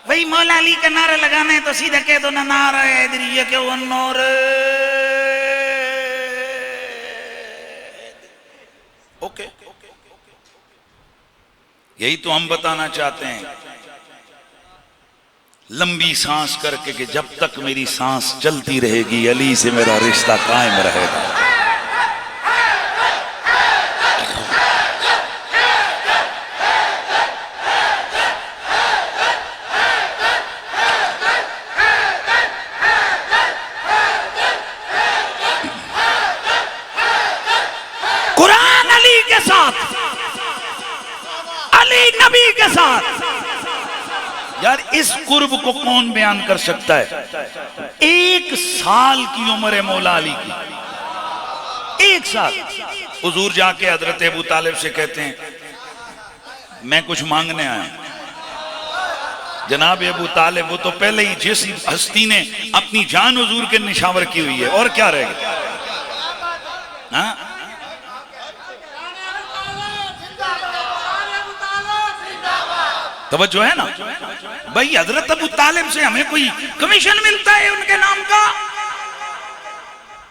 وہی مولا علی کا نعرہ لگانا ہے تو سیدھا کہہ دو نا نعرہ حیدریہ کے والنور۔ اوکے، یہی تو ہم بتانا چاہتے ہیں، لمبی سانس کر کے کہ جب تک میری سانس چلتی رہے گی علی سے میرا رشتہ قائم رہے گا۔ قرآن علی کے ساتھ، علی نبی کے ساتھ۔ یار اس قرب کو کون بیان کر سکتا ہے؟ 1 سال کی عمر ہے مولا علی کی، 1 سال۔ حضور جا کے حضرت ابو طالب سے کہتے ہیں میں کچھ مانگنے آیا ہوں۔ جناب ابو طالب وہ تو پہلے ہی جس ہستی نے اپنی جان حضور کے نشاور کی ہوئی ہے، اور کیا رہے گا؟ ہاں توجہ ہے نا بھائی؟ حضرت ابو طالب سے ہمیں کوئی کمیشن ملتا ہے ان کے نام کا؟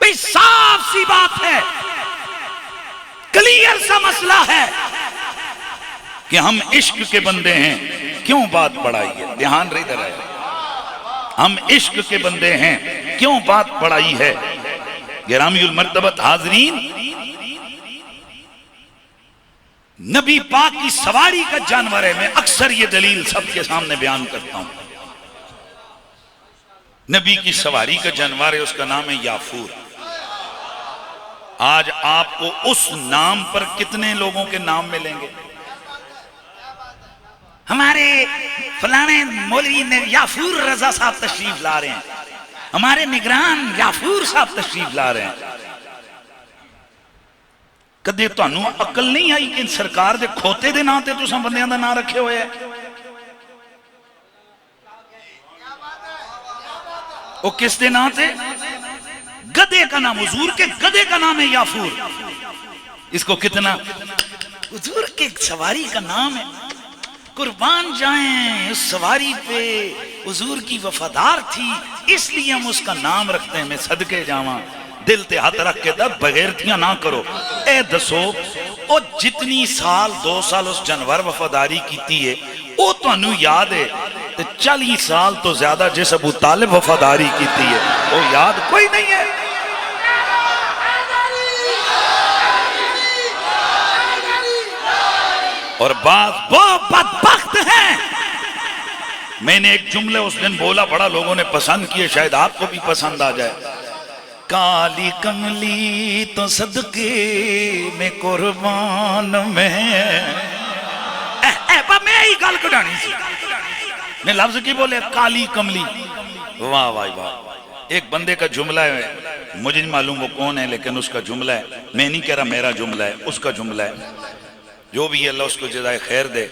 بھائی صاف سی بات ہے، کلیئر سا مسئلہ ہے۔ کہ ہم عشق کے بندے ہیں کیوں بات بڑھائی ہے. دھیان رہی ادھر ہے. ہم عشق کے بندے ہیں کیوں بات بڑھائی ہے. گرامی المرتبت حاضرین، نبی پاک کی سواری کا جانور ہے. میں اکثر یہ دلیل سب کے سامنے بیان کرتا ہوں. نبی کی سواری کا جانور ہے، اس کا نام ہے یافور. آج آپ کو اس نام پر کتنے لوگوں کے نام ملیں گے؟ ہمارے فلانے مولوی نے یافور رضا صاحب تشریف لا رہے ہیں، ہمارے نگران یافور صاحب تشریف لا رہے ہیں. کدے تانوں عقل نہیں آئی کہ سرکار دے کھوتے دے نام تے تساں بندیاں دا نام رکھے ہوئے ہیں؟ وہ کس دے نام تے؟ گدے کا نام، حضور کے گدے کا نام ہے یافور. اس کو کتنا حضور کے سواری کا نام ہے. قربان جائیں، اس سواری پہ حضور کی وفادار تھی، اس لیے ہم اس کا نام رکھتے ہیں. میں صدقے جاواں، دل تے ہاتھ رکھ کے دا بغیرتیاں نہ کرو. اے دسو او جتنی سال 2 سال اس جانور وفاداری کیتی ہے او تو انہوں یاد ہے. 40 سال تو زیادہ جس ابو طالب وفاداری کیتی ہے وہ یاد کوئی نہیں ہے. اور بعض وہ بدبخت ہیں. میں نے ایک جملے اس دن بولا، بڑا لوگوں نے پسند کیے، شاید آپ کو بھی پسند آ جائے. کالی کملی تو صدقے میں قربان میں میں ہی گل کٹانی سی. میں لفظ کی بولے کالی کملی. واہ واہ واہ. ایک بندے کا جملہ ہے، مجھے نہیں معلوم وہ کون ہے، لیکن اس کا جملہ ہے. میں نہیں کہہ رہا میرا جملہ ہے، اس کا جملہ ہے. جو بھی اللہ اس کو جزائے خیر دے.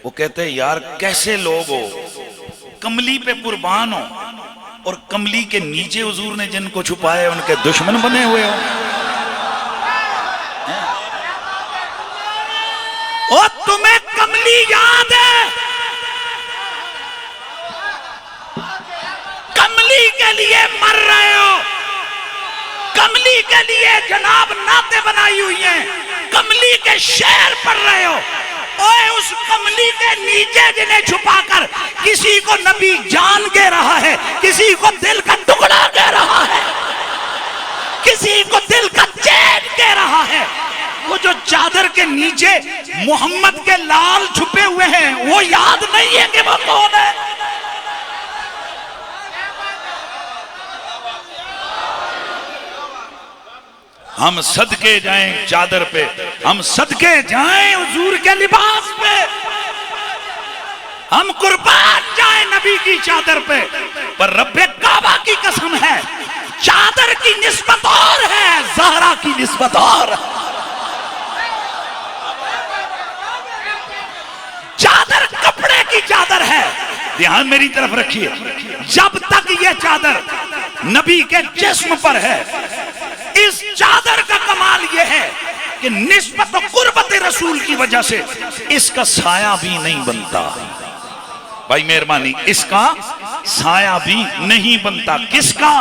وہ کہتے ہیں یار کیسے لوگ ہو کملی پہ قربان ہو اور کملی کے نیچے حضور نے جن کو چھپائے ان کے دشمن بنے ہوئے ہو. اور تمہیں کملی یاد ہے؟ کملی کے لیے مر رہے ہو، کملی کے لیے جناب نعتیں بنائی ہوئی ہیں، کملی کے شعر پڑھ رہے ہو. اوے اس کملی کے نیچے جنہیں چھپا کر کسی کو نبی جان دے رہا ہے، کسی کو دل کا ٹکڑا دے رہا ہے، کسی کو دل کا چین دے رہا ہے. وہ جو چادر کے نیچے محمد کے لال چھپے ہوئے ہیں وہ یاد نہیں ہے کہ وہ کون ہے؟ ہم صدقے جائیں چادر پہ، ہم صدقے جائیں حضور کے لباس پہ، ہم قربان جائیں نبی کی چادر پہ. پر رب کعبہ کی قسم ہے چادر کی نسبت اور ہے، زہرا کی نسبت اور. چادر کپڑے کی چادر ہے. دھیان میری طرف رکھیے، جب تک یہ چادر نبی کے جسم پر ہے، اس چادر کا کمال یہ ہے کہ نسبت و قربت رسول کی وجہ سے اس کا سایہ بھی نہیں بنتا. بھائی مہربانی، اس کا سایہ بھی نہیں بنتا. کس کا؟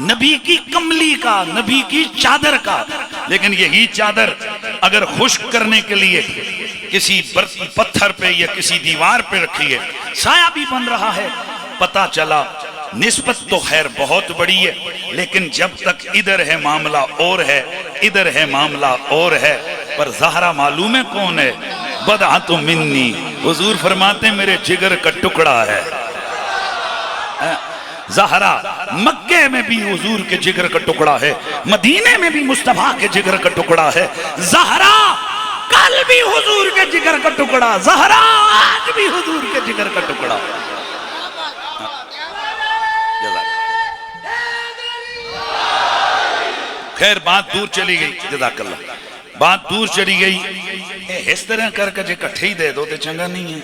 نبی کی کملی کا، نبی کی چادر کا. لیکن یہی چادر اگر خشک کرنے کے لیے کسی پتھر پہ یا کسی دیوار پہ رکھی ہے، سایہ بھی بن رہا ہے. پتہ چلا نسبت تو خیر بہت بڑی ہے، لیکن جب تک ادھر ہے معاملہ اور ہے، ادھر ہے معاملہ اور ہے. پر زہرا معلوم ہے کون ہے؟ بدعت منی. حضور فرماتے ہیں میرے جگر کا ٹکڑا ہے. زہرا مکے میں بھی حضور کے جگر کا ٹکڑا ہے، مدینے میں بھی مصطفیٰ کے جگر کا ٹکڑا ہے. زہرا کل بھی حضور کے جگر کا ٹکڑا، زہرا آج بھی حضور کے جگر کا ٹکڑا. خیر بات دور چلی گئی، جزاک اللہ، بات دور چلی گئی. اس طرح کر کے جے کٹھے ہی دے دو تے چنگا نہیں ہے.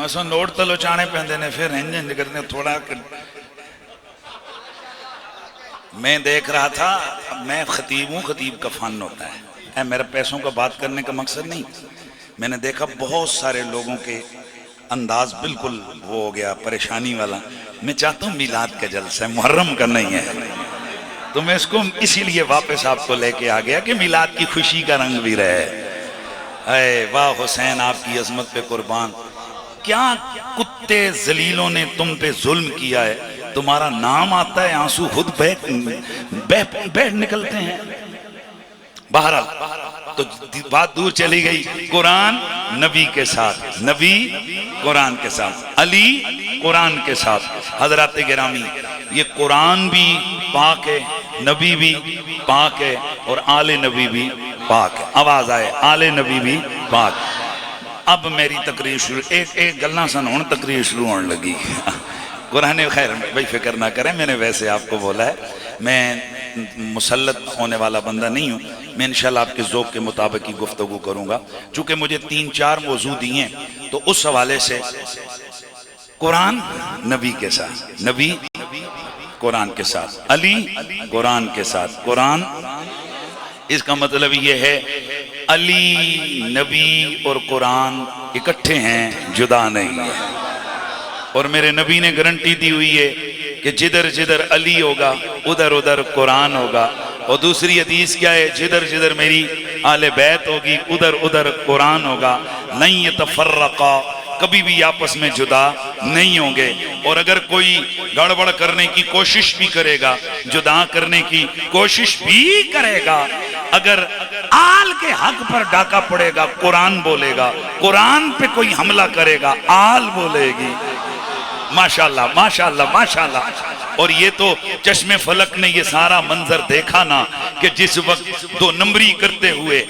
ویسا نوٹ تلو چانے پہندے نے پھر انجن کرنے تھوڑا. میں دیکھ رہا تھا، میں خطیب ہوں، خطیب کا فن ہوتا ہے، میرے پیسوں کا بات کرنے کا مقصد نہیں. میں نے دیکھا بہت سارے لوگوں کے انداز بالکل وہ ہو گیا پریشانی والا. میں چاہتا ہوں میلاد کا جلسہ ہے، محرم کا نہیں ہے. تو میں اس کو اسی لیے واپس آپ کو لے کے آ گیا کہ میلاد کی خوشی کا رنگ بھی رہے. اے واہ حسین آپ کی عظمت پہ قربان، کیا کتے ذلیلوں نے تم پہ ظلم کیا ہے، تمہارا نام آتا ہے آنسو خود بہہ نکلتے ہیں۔ بہرحال تو بات دور چلی گئی، قرآن نبی کے ساتھ، نبی قرآن کے ساتھ، علی قرآن کے ساتھ۔ حضرات گرامی، یہ قرآن بھی پاک ہے، نبی بھی پاک ہے، اور آل نبی بھی پاک ہے۔ آواز آئے، آل نبی بھی پاک۔ اب میری تقریر شروع، ایک گلنا سن ہون تقریر شروع ہونے لگی۔ قرآن خیر بھائی فکر نہ کریں، میں نے ویسے آپ کو بولا ہے، میں مسلط ہونے والا بندہ نہیں ہوں، میں انشاءاللہ آپ کے ذوق کے مطابق ہی گفتگو کروں گا۔ چونکہ مجھے 3-4 موضوع دیے ہیں تو اس حوالے سے قرآن نبی کے ساتھ، نبی قرآن کے ساتھ، علی قرآن کے ساتھ، قرآن، اس کا مطلب یہ ہے علی نبی اور قرآن اکٹھے ہیں، جدا نہیں ہے۔ اور میرے نبی نے گارنٹی دی ہوئی ہے کہ جدھر جدھر علی ہوگا ادھر ادھر قرآن ہوگا، اور دوسری حدیث کیا ہے، جدھر جدھر میری آل بیت ہوگی ادھر ادھر قرآن ہوگا، لن یتفرقا، کبھی بھی آپس میں جدا نہیں ہوں گے۔ اور اگر کوئی گڑبڑ کرنے کی کوشش بھی کرے گا، جدا کرنے کی کوشش بھی کرے گا، اگر آل کے حق پر ڈاکہ پڑے گا قرآن بولے گا، قرآن پہ کوئی حملہ کرے گا آل بولے گی۔ ماشاءاللہ ماشاءاللہ ماشاءاللہ۔ اور یہ تو چشم فلک نے یہ سارا منظر دیکھا نا کہ جس وقت 2 نمبری کرتے ہوئے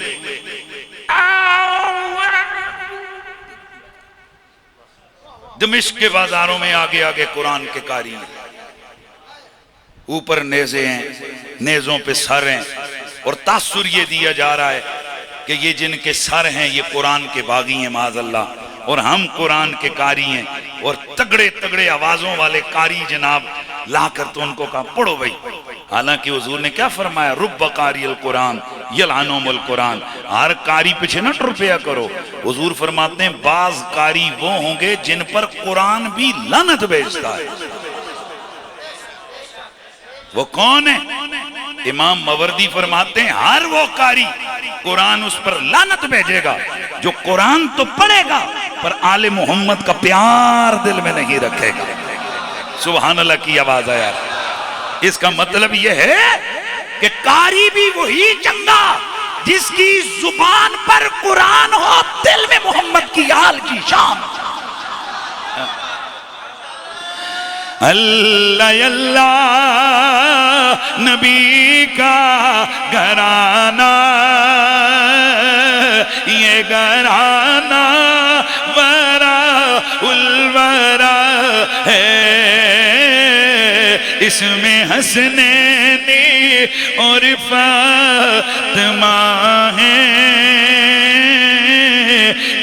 دمشق کے بازاروں میں آگے آگے قرآن کے قاری ہیں، اوپر نیزے ہیں، نیزوں پہ سر ہیں، اور تاثر یہ دیا جا رہا ہے کہ یہ جن کے سر ہیں یہ قرآن کے باغی ہیں معاذ اللہ، اور ہم قرآن کے قاری ہیں، اور تگڑے تگڑے آوازوں والے قاری جناب لا کر تو ان کو کہا پڑھو بھائی۔ حالانکہ حضور نے کیا فرمایا، رب قاری القرآن یلعنہم القرآن، ہر قاری پیچھے نہ ٹرپیا کرو۔ حضور فرماتے ہیں بعض قاری وہ ہوں گے جن پر قرآن بھی لعنت بھیجتا ہے۔ وہ کون ہے؟ امام ماوردی فرماتے ہیں ہر وہ قاری قرآن اس پر لعنت بھیجے گا جو قرآن تو پڑھے گا پر آل محمد کا پیار دل میں نہیں رکھے گا۔ سبحان اللہ کی آواز آیا۔ اس کا مطلب یہ ہے کہ قاری بھی وہی چنگا جس کی زبان پر قرآن ہو، دل میں محمد کی آل کی شان۔ اللہ اللہ نبی کا گھرانہ، یہ گھرانہ ورا الورا ہے، اس میں حسنین اور فاطمہ ہیں،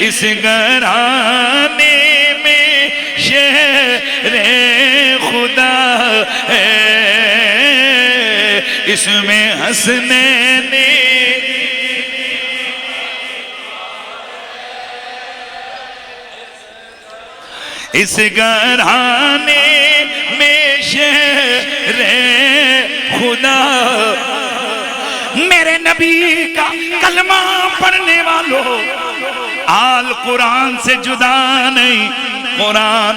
اس گھرانے میں شہر خدا ہے، اس میں حسنین اس گھرانے میں شہر خدا۔ میرے نبی کا کلمہ پڑھنے والوں، آل قرآن سے جدا نہیں، قرآن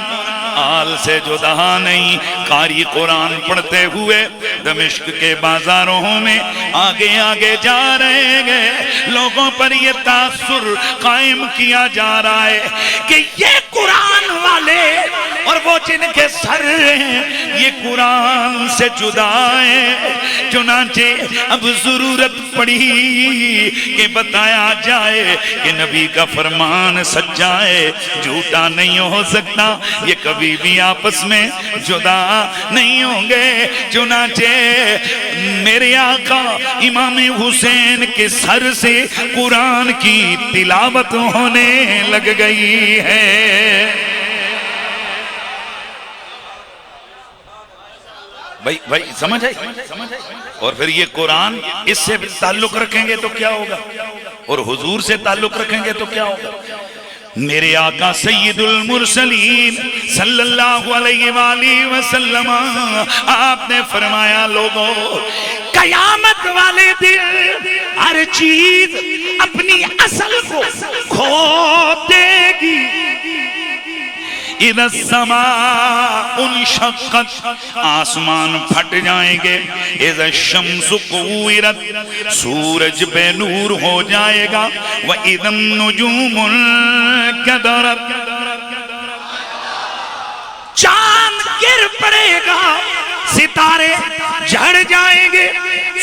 آل سے جدا نہیں۔ قاری قرآن پڑھتے ہوئے دمشق کے بازاروں میں آگے آگے جا رہے گئے، لوگوں پر یہ تاثر قائم کیا جا رہا ہے کہ یہ قرآن والے اور وہ جن کے سر ہیں یہ قرآن سے جدا ہیں۔ چنانچہ اب ضرورت پڑی کہ بتایا جائے کہ نبی کا فرمان سچا ہے، جھوٹا نہیں ہو سکتا، یہ کبھی بھی آپس میں جدا نہیں ہوں گے۔ چنانچہ میرے آقا امام حسین کے سر سے قرآن کی تلاوت ہونے لگ گئی ہے۔ بھائی سمجھ آئی؟ اور پھر یہ قرآن اس سے تعلق رکھیں گے تو کیا ہوگا، اور حضور سے تعلق رکھیں گے تو کیا ہوگا۔ میرے آقا سید المرسلین صلی اللہ علیہ وآلہ وسلم آپ نے فرمایا لوگوں قیامت والے دن ہر چیز اپنی اصل کو کھو دے گی. اذا السماء انشقت آسمان پھٹ جائیں گے. اذا الشمس کورت سورج بے نور ہو جائے گا. واذا النجوم انکدرت چاند گر پڑے گا. ستارے جھڑ جائیں گے.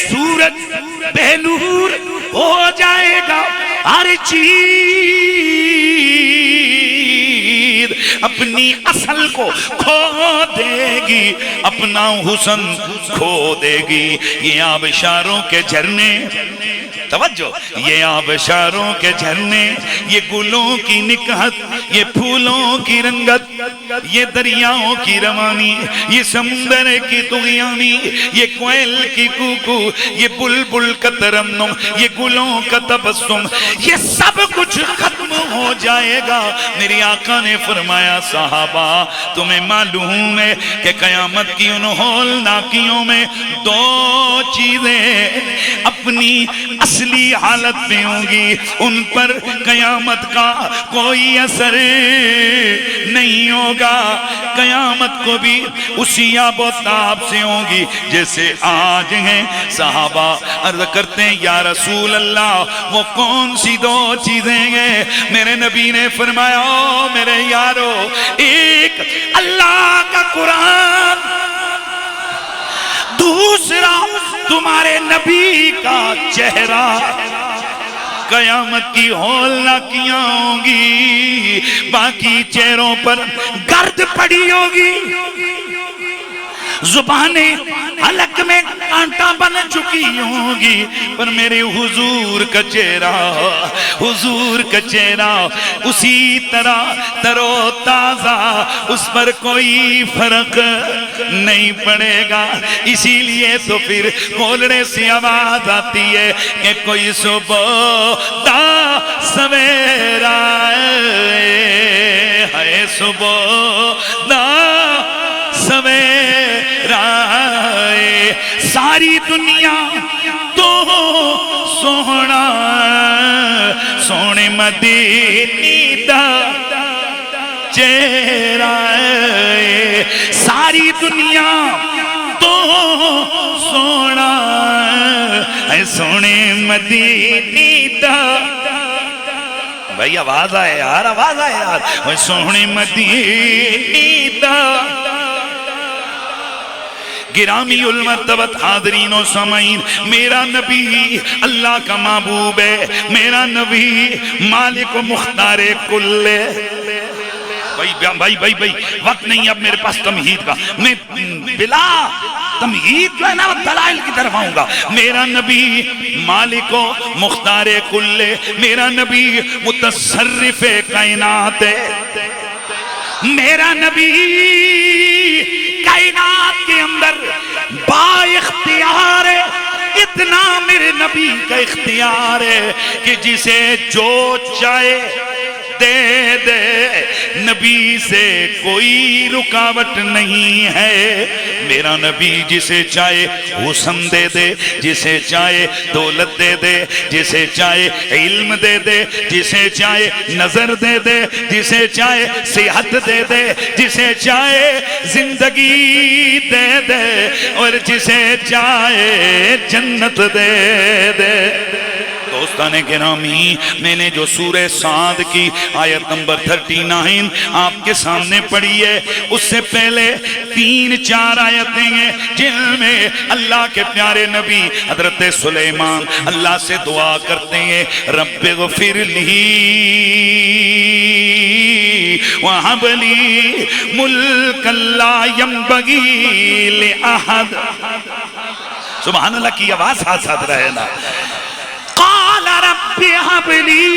سورج بے نور ہو جائے گا. ہر چیز اپنی اصل کو کھو دے گی. اپنا حسن کھو دے گی. یہ آبشاروں کے جھرنے توجہ یہ آبشاروں کے جھرنے یہ گلوں کی نکہت یہ پھولوں کی رنگت یہ دریاؤں کی روانی یہ سمندر کی طغیانی یہ کوئل کی کوکو یہ بلبل کا ترنم یہ گلوں کا تبسم یہ سب کچھ ختم ہو جائے گا. میری آقا نے فرمایا صحابہ تمہیں معلوم ہے کہ قیامت کی ان ہولناکیوں میں دو چیزیں اپنی اصلی حالت میں ہوں گی. ان پر قیامت کا کوئی اثر نہیں ہوگا. قیامت کو بھی اسی آب و تاب سے ہوں گی جیسے آج ہیں. صحابہ عرض کرتے ہیں یا رسول اللہ وہ کون سی دو چیزیں ہیں؟ میرے نبی نے فرمایا او میرے یارو ایک اللہ کا قرآن دوسرا تمہارے نبی کا چہرہ. قیامت کی ہولناکیاں ہوں گی باقی چہروں پر گرد پڑی ہوگی. زبانیں حلق میں کانٹا بن چکی ہوں گی پر میرے حضور کا چہرہ اسی طرح ترو تازہ اس پر کوئی فرق نہیں پڑے گا. اسی لیے تو پھر کولڑے سے آواز آتی ہے کہ کوئی صبح دا سویرا ہے صبح دا سویرا ساری دنیا تو سونا سونے مدینی دا چہرہ ساری دنیا تو سونا سونے مدینی دا. بھائی آواز آئے یار آواز آئے یار سونے مدینی دا. گرامی المرتبت حاضرین و سامعین میرا نبی اللہ کا محبوب ہے. میرا نبی مالک و مختار کل ہے. بھائی وقت نہیں اب میرے پاس تمہید کا. میں بلا تمہید جو ہے نا دلائل کی طرف آؤں گا. میرا نبی مالک و مختار کل ہے. میرا نبی متصرف کائنات ہے. میرا نبی کائنات کے اندر با اختیار ہے. اتنا میرے نبی کا اختیار ہے کہ جسے جو چاہے دے دے. نبی سے کوئی رکاوٹ نہیں ہے. میرا نبی جسے چاہے حسن دے دے جسے چاہے دولت دے دے جسے چاہے علم دے دے جسے چاہے نظر دے دے جسے چاہے صحت دے دے جسے چاہے زندگی دے دے اور جسے چاہے جنت دے دے. دوستان گرامی میں نے جو سورہ صاد کی آیت نمبر 39 آپ کے سامنے پڑھی ہے اس سے پہلے 3-4 آیتیں ہیں جن میں اللہ کے پیارے نبی حضرت سلیمان اللہ سے دعا کرتے ہیں رب اغفر لی وہب لی ملک لا ینبغی لأحد. سبحان اللہ کی آواز ساتھ رہے نا. قال رب هب لي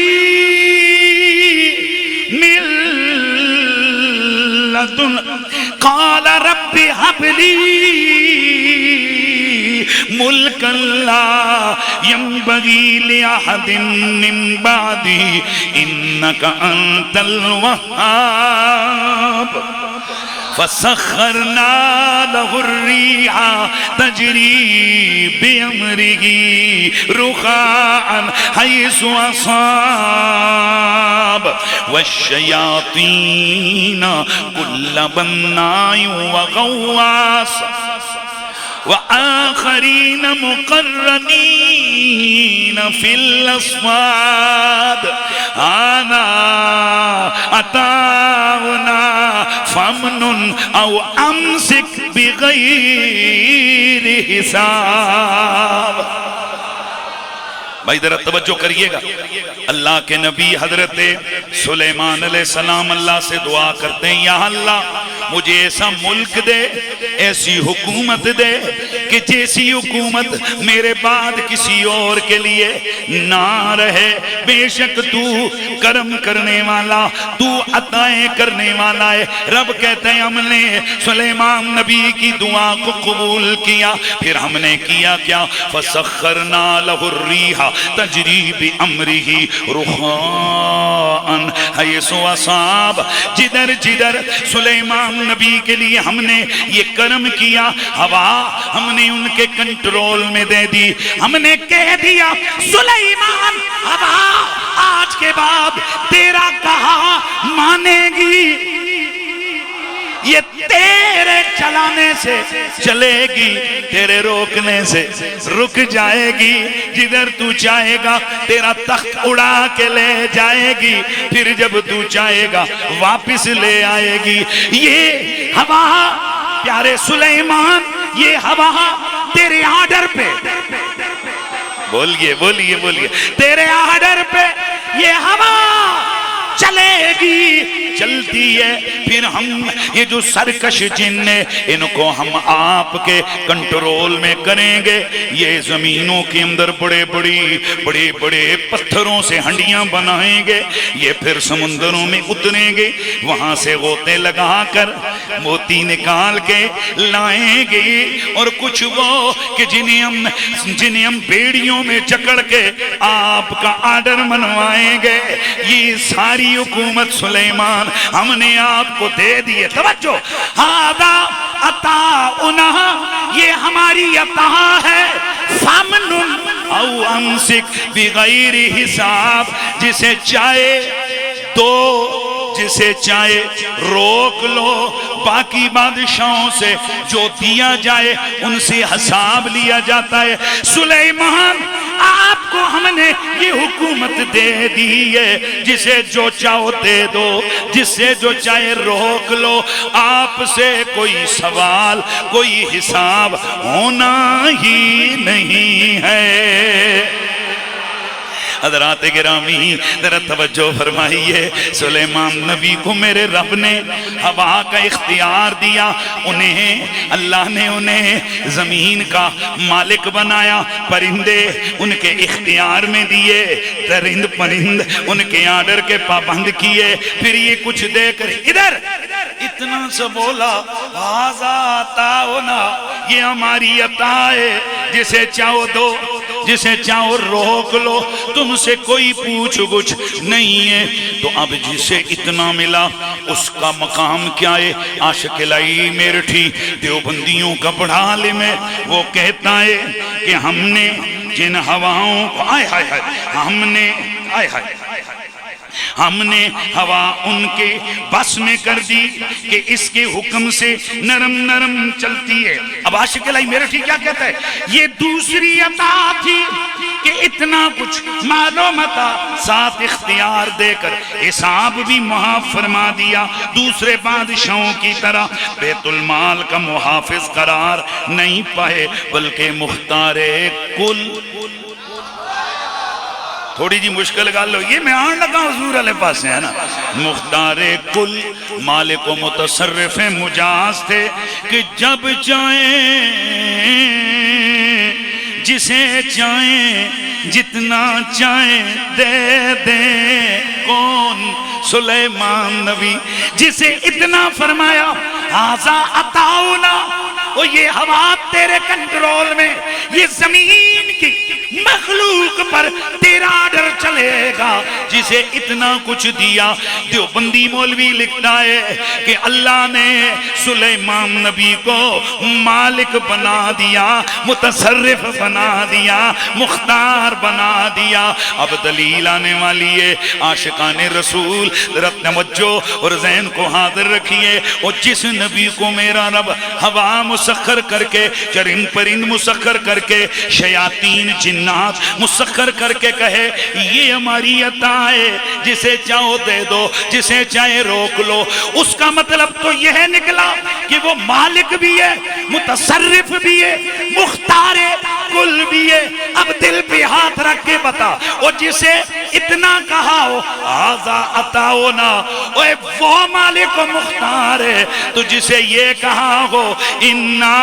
من لدن قال رب هب لي ملک لا ينبغي لأحد من بعدي إنك أنت الوهاب فسخرنا له الريح تجري بأمره رخاء حيث أصاب والشياطين كل بناء وغواص وآخرين مقرنين في الأصفاد أنا أتانا فمن أو أمسك بغير حساب. بھائی ذرا توجہ کریے گا. اللہ کے نبی حضرت سلیمان علیہ السلام اللہ سے دعا کرتے ہیں یا اللہ مجھے ایسا ملک دے، ایسی حکومت دے کہ جیسی حکومت میرے بعد کسی اور کے لیے نہ رہے. بے شک تو کرم کرنے والا، تو عطائیں کرنے والا ہے. رب کہتے ہیں ہم نے سلیمان نبی کی دعا کو قبول کیا، پھر ہم نے کیا کیا؟ فسخرنا لہ الریح تجری بامرہ رخاء حیث اصاب. جدھر جدھر سلیمان نبی کے لیے ہم نے یہ کرم کیا، ہوا ہم نے ان کے کنٹرول میں دے دی. ہم نے کہہ دیا سلیمان ہوا آج کے بعد تیرا کہا مانے گی، یہ تیرے چلانے سے چلے گی، تیرے روکنے سے رک جائے گی. جدھر تو چاہے گا تیرا تخت اڑا کے لے جائے گی، پھر جب تو چاہے گا واپس لے آئے گی. یہ ہوا پیارے سلیمان، یہ ہوا تیرے آرڈر پہ، بولیے بولیے بولیے، تیرے آرڈر پہ یہ ہوا چلے گی، چلتی ہے. پھر ہم یہ جو سرکش جن ہیں ان کو ہم آپ کے کنٹرول میں کریں گے. یہ زمینوں کے اندر بڑے بڑے پتھروں سے ہنڈیاں بنائیں گے. یہ پھر سمندروں میں اتریں گے، وہاں سے غوطے لگا کر موتی نکال کے لائیں گے. اور کچھ وہ کہ جنہیں ہم بیڑیوں میں جکڑ کے آپ کا آرڈر منوائیں گے. یہ ساری حکومت سلیمان ہم نے آپ کو دے دیے. توجہ، ہذا عطاؤنا، یہ ہماری عطا ہے. فمن او امسک بغیر حساب، جسے چاہے دو، جسے چاہے روک لو. باقی بادشاہوں سے جو دیا جائے ان سے حساب لیا جاتا ہے. سلیمان آپ کو ہم نے یہ حکومت دے دی ہے، جسے جو چاہو دے دو، جس سے جو چاہے روک لو. آپ سے کوئی سوال، کوئی حساب ہونا ہی نہیں ہے. حضرات گرامی ذرا توجہ فرمائیے. سلیمان نبی کو میرے رب نے ہوا کا اختیار دیا، اللہ نے انہیں زمین کا مالک بنایا. پرندے ان کے اختیار میں دیے، درند پرند ان کے آرڈر کے پابند کیے. پھر یہ کچھ دے کر ادھر اتنا سا بولا ھذا عطاؤنا، یہ ہماری عطا ہے، جسے چاہو دو، جسے چاہو روک لو، تم سے کوئی پوچھ گچھ نہیں ہے. تو اب جسے اتنا ملا اس کا مقام کیا ہے؟ عاشق لائی میرٹھی دیوبندیوں کا بڑا عالم ہے، وہ کہتا ہے کہ ہم نے جن ہواؤں کو ہم نے ہوا ان کے بس میں کر دی کہ اس کے حکم سے نرم نرم چلتی ہے. اب عاشق لائی میرٹھی کیا کہتا ہے؟ یہ دوسری عطا تھی کہ اتنا کچھ معلومات ساتھ اختیار دے کر حساب بھی معاف فرما دیا. دوسرے بادشاہوں کی طرح بیت المال کا محافظ قرار نہیں پائے، بلکہ مختار کل. تھوڑی جی مشکل گل ہوئی، میں آن لگا حضور علیہ پاس ہے نا. مختار کل مالک و متصرف مجاز تھے کہ جب چاہیں جسے چاہیں جتنا چاہیں دے دیں. کون؟ سلیمان نبی، جسے اتنا فرمایا ھذا عطاؤنا، اور یہ ہوا تیرے کنٹرول میں، یہ زمین کی مخلوق پر تیرا آرڈر چلے گا، جسے اتنا کچھ دیا۔ دیوبندی مولوی لکھتا ہے کہ اللہ نے سلیمان نبی کو مالک بنا دیا، متصرف بنا دیا، مختار بنا دیا۔ اب دلیل آنے والی ہے، عاشقان رسول رت توجہ اور ذہن کو حاضر رکھیے۔ اور جس نبی کو میرا رب ہوا مسخر کر کے، چرند پرند مسخر کر کے، شیاطین جنات مسخر کر کے کہے یہ ہماری عطا ہے، جسے چاہو دے دو، جسے چاہے روک لو، اس کا مطلب تو یہ نکلا کہ وہ مالک بھی ہے، متصرف بھی ہے، مختار کل بھی ہے۔ اب دل پہ ہاتھ رکھ کے بتا، اور جسے اتنا کہا ہو آزا عطاؤنا، وہ مالک و مختار ہے، تو جسے یہ کہا ہو انا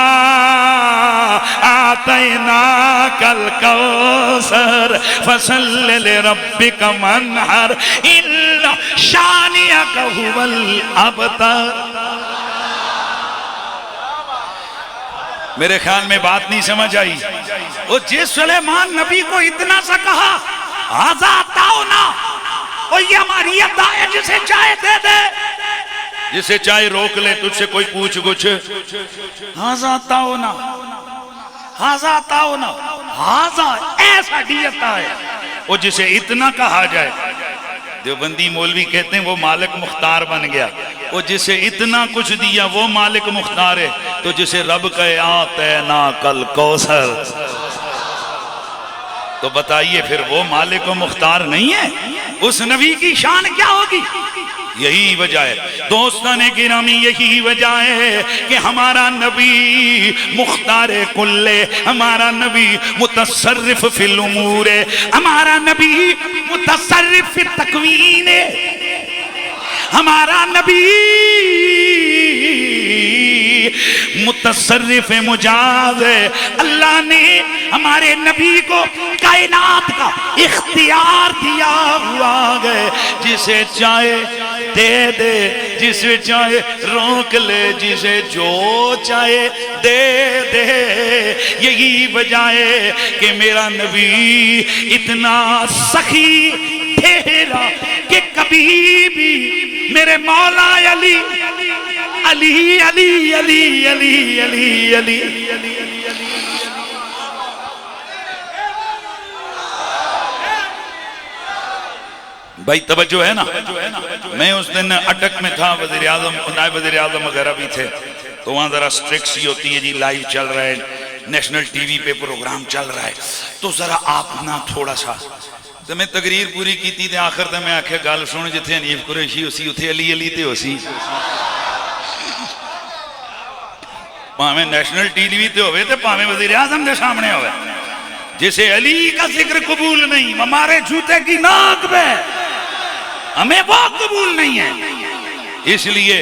آتیناک الکوثر فصل لربک وانحر ان شانئک هو الابتر۔ میرے خیال میں بات نہیں سمجھ آئی۔ اور جس سلیمان نبی کو اتنا سا کہا آزا عطاؤنا، اور یہ ہماری عطا ہے، جسے چاہے دے دے، جسے چاہے روک لے، تجھ سے کوئی پوچھ گچھ، آزا عطاؤنا، آزا عطاؤنا، آزا ایسا دی عطا ہے۔ اور جسے اتنا کہا جائے، دیوبندی مولوی کہتے ہیں وہ مالک مختار بن گیا۔ اور جسے اتنا کچھ دیا وہ مالک مختار ہے، تو جسے رب کہے آتیناک الکوثر، تو بتائیے پھر وہ مالک و مختار نہیں ہے؟ اس نبی کی شان کیا ہوگی؟ یہی وجہ ہے دوستان گرامی، یہی وجہ ہے کہ ہمارا نبی مختار کل ہے، ہمارا نبی متصرف فی الامور ہے، ہمارا نبی متصرف فی التکوین ہے، ہمارا نبی متصرف مجاز ہے۔ اللہ نے ہمارے نبی کو کائنات کا اختیار دیا ہوا ہے، جسے چاہے دے دے، جسے چاہے روک لے، جسے جو چاہے دے دے۔ یہی وجہ ہے کہ میرا نبی اتنا سخی ٹھہرا کہ کبھی بھی میرے مولا علی علی علی علی علی علی علی بھائی توجہ ہے نا؟ میں اس دن اٹک میں تھا، وزیر اعظم نائب وزیر اعظم وغیرہ بھی تھے، تو وہاں ذرا سٹرکس سی ہوتی ہے جی، لائیو چل رہا ہے، نیشنل ٹی وی پہ پروگرام چل رہا ہے، تو ذرا آپ نا تھوڑا سا، تو میں تقریر پوری کی تھی، آخر تک میں آکھے گال سن جتھے حنیف قریشی ہو سی اتھے علی علی تے ہو سی، پاہمیں نیشنل ٹی وی تے ہوئے تے پاہمیں وزیر اعظم دے سامنے ہوئے، جسے علی کا ذکر قبول نہیں، ہمارے جوتے کی ناک بے، ہمیں وہ قبول نہیں ہے۔ اس لیے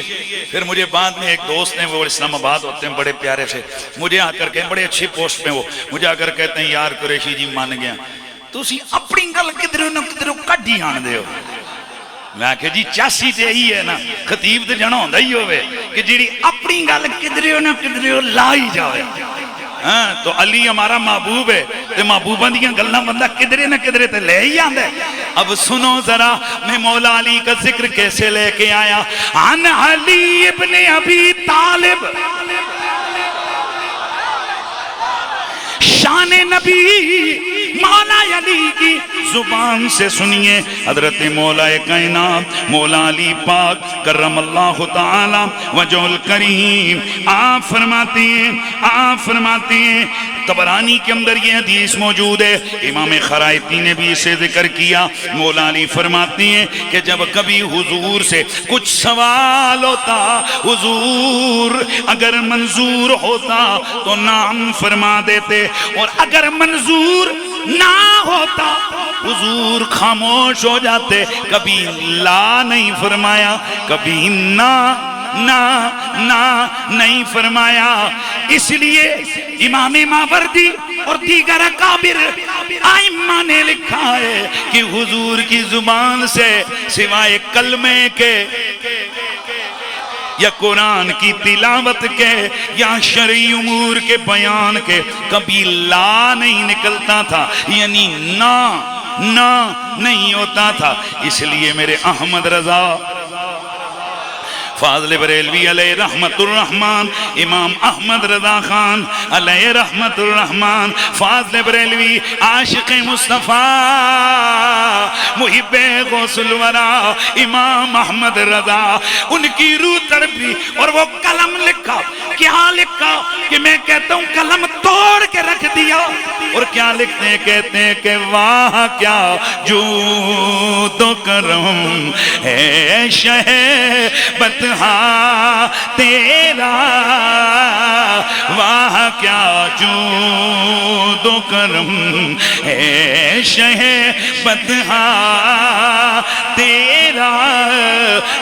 پھر مجھے بعد میں ایک دوست نے، وہ اسلام آباد ہوتے ہیں بڑے پیارے سے، مجھے آ کر بڑے اچھی پوسٹ میں وہ مجھے آ کر کہتے ہیں یار قریشی جی مان گیا، تو اسی اپنی گل کدھروں نہ کدھروں کڈی آن دے ہو۔ میں کہ جی چاسی تے ہی ہے نا، خطیب تے جانا ہوندہ ہی ہوئے کہ جیڑی اپنی گل کدھروں نہ کدھروں لائی جاوے۔ تو علی ہمارا محبوب ہے، تے محبوبہ دیاں گلنا بندہ کدھرے نہ کدھرے تے لے ہی آندے۔ اب سنو ذرا میں مولا علی کا ذکر کیسے لے کے آیا۔ عن علی ابن ابی طالب، شان نبی مولا علی کی زبان سے سنیے۔ حضرت مولا کائنات مولا علی پاک کرم اللہ تعالی وجہ الکریم آپ فرماتے ہیں طبرانی کے اندر یہ حدیث موجود ہے، امام خرائطی نے بھی اسے ذکر کیا۔ مولا علی فرماتے ہیں کہ جب کبھی حضور سے کچھ سوال ہوتا، حضور اگر منظور ہوتا تو نام فرما دیتے، اور اگر منظور نہ ہوتا حضور خاموش ہو جاتے، کبھی لا نہیں فرمایا، کبھی نہیں فرمایا۔ اس لیے امام ماوردی اور دیگر اکابر ائمہ نے لکھا ہے کہ حضور کی زبان سے سوائے کلمے کے یا قرآن کی تلاوت کے یا شرعی امور کے بیان کے کبھی لا نہیں نکلتا تھا، یعنی نا نہیں ہوتا تھا۔ اس لیے میرے احمد رضا فاضل بریلوی علیہ رحمت الرحمن، امام احمد رضا خان علیہ رحمت الرحمن، فاضل بریلوی عاشق مصطفیٰ محب غوث الورا امام احمد رضا، ان کی روح تڑپی اور وہ قلم لکھا۔ کیا لکھا کہ میں کہتا ہوں قلم توڑ کے رکھ دیا، اور کیا لکھتے ہیں؟ کہتے ہیں کہ واہ کیا جود و کرم ہے شہ بطحا تیرا، واہ کیا جود و کرم ہے شہ بطحا تیرا،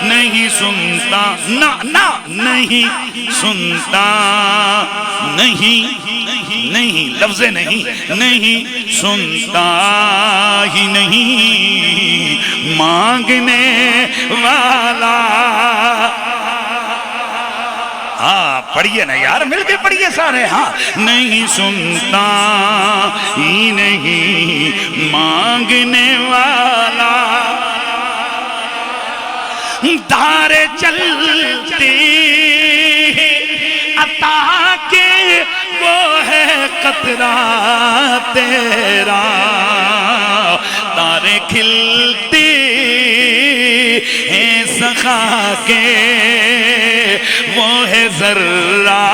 نہیں سنتا نہیں سنتا نہیں لفظ نہیں سنتا ہی نہیں مانگنے والا۔ ہاں پڑھئے نا یار، مل کے پڑھئے سارے۔ ہاں نہیں سنتا ہی نہیں مانگنے والا، دھارے چلتی عطا کے وہ ہے قطرہ تیرا، تارے کھلتی ہیں سخا کے وہ ہے ذرہ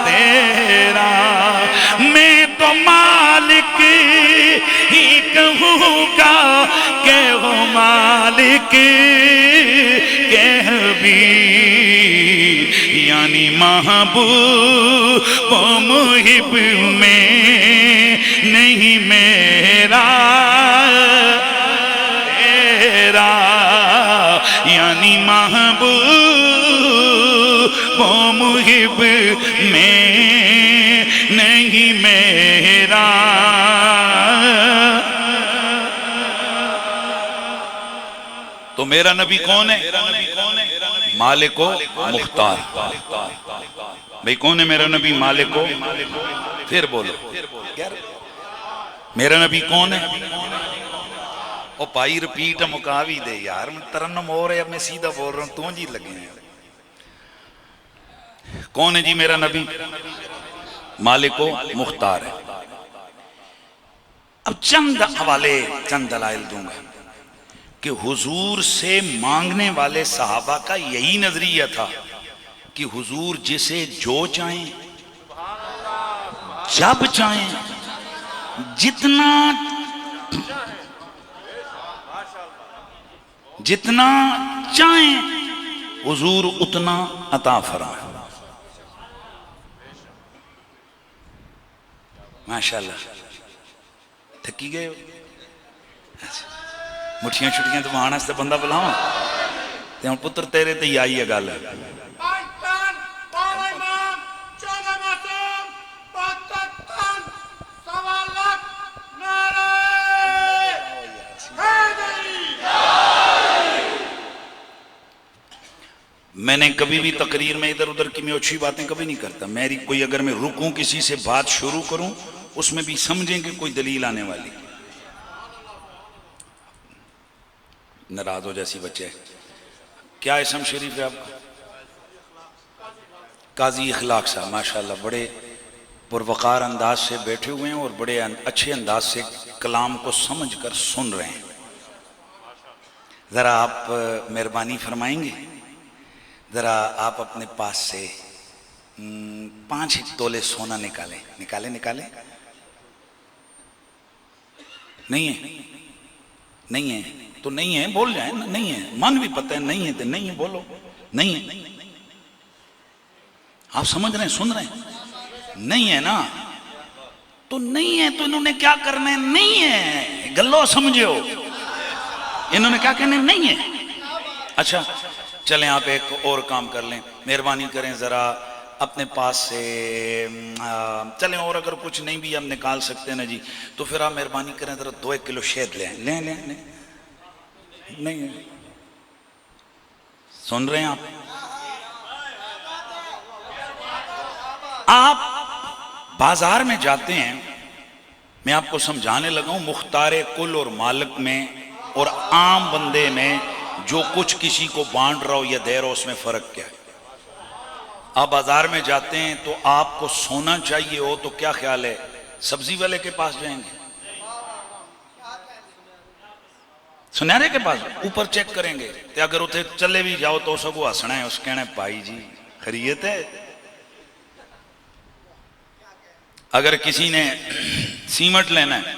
تیرا، میں تو مالک ہی کہوں گا کہ وہ مالک کہہ بھی، یعنی محبوب و محب میں نہیں میرا تیرا، یعنی محبوب و محب میں نہیں میرا۔ تو میرا نبی کون ہے؟ مالک و مختار۔ بھئی کون ہے میرا نبی؟ مالک و، پھر بولو میرا نبی کون ہے؟ او پائی رپیٹ مکاوی دے یار، میں ترنم ہو رہے، اب میں سیدھا بول رہا ہوں، تو جی لگے ہیں۔ کون ہے جی میرا نبی؟ مالک و مختار ہے۔ اب چند حوالے، چند دلائل دوں گا کہ حضور سے مانگنے والے صحابہ کا یہی نظریہ تھا کہ حضور جسے جو چاہیں، جب چاہیں، جتنا چاہیں حضور اتنا عطا فرمائے۔ ماشاءاللہ تھکی گئے ہو؟ مٹھیاں چھٹیاں تو مہانا سے بندہ بلاؤں تے ہم پتر تیرے تے ہی آئی ہے گال ہے۔ میں نے کبھی بھی تقریر میں ادھر ادھر کی میں اچھی باتیں کبھی نہیں کرتا۔ میری کوئی اگر میں رکوں کسی سے بات شروع کروں اس میں بھی سمجھیں کہ کوئی دلیل آنے والی، ناراض ہو جیسی بچے۔ کیا اسم شریف ہے آپ کا؟ قاضی اخلاق صاحب، ماشاءاللہ بڑے پروقار انداز سے بیٹھے ہوئے ہیں اور بڑے اچھے انداز سے کلام کو سمجھ کر سن رہے ہیں۔ ذرا آپ مہربانی فرمائیں گے، ذرا آپ اپنے پاس سے 5 تولے سونا نکالیں۔ نکالیں نہیں ہے؟ نہیں ہے تو نہیں ہے، بول جائیں نا، نہیں ہے، من بھی پتہ ہے نہیں ہے تو نہیں ہے، بولو نہیں ہے۔ آپ سمجھ رہے ہیں، سن رہے ہیں؟ نہیں ہے نا، تو نہیں ہے تو انہوں نے کیا کرنا ہے؟ نہیں ہے، گلو سمجھو، انہوں نے کیا کہنا ہے؟ نہیں ہے۔ اچھا چلیں آپ ایک اور کام کر لیں، مہربانی کریں ذرا اپنے پاس سے چلیں، اور اگر کچھ نہیں بھی ہم نکال سکتے ہیں نا جی تو پھر آپ مہربانی کریں ذرا 2 کلو شہد لیں۔ نہیں ہے، سن رہے ہیں آپ؟ آپ بازار میں جاتے ہیں، میں آپ کو سمجھانے لگا ہوں مختار کل اور مالک میں اور عام بندے میں جو کچھ کسی کو بانٹ رہا ہو یا دے رہا ہو اس میں فرق کیا ہے۔ آپ بازار میں جاتے ہیں تو آپ کو سونا چاہیے ہو تو کیا خیال ہے، سبزی والے کے پاس جائیں گے، سنیارے کے پاس اوپر چیک کریں گے، تے اگر اتنے چلے بھی جاؤ تو سگو ہسنا ہے، اس کہنا ہے بھائی جی خیریت ہے۔ اگر کسی نے سیمٹ لینا ہے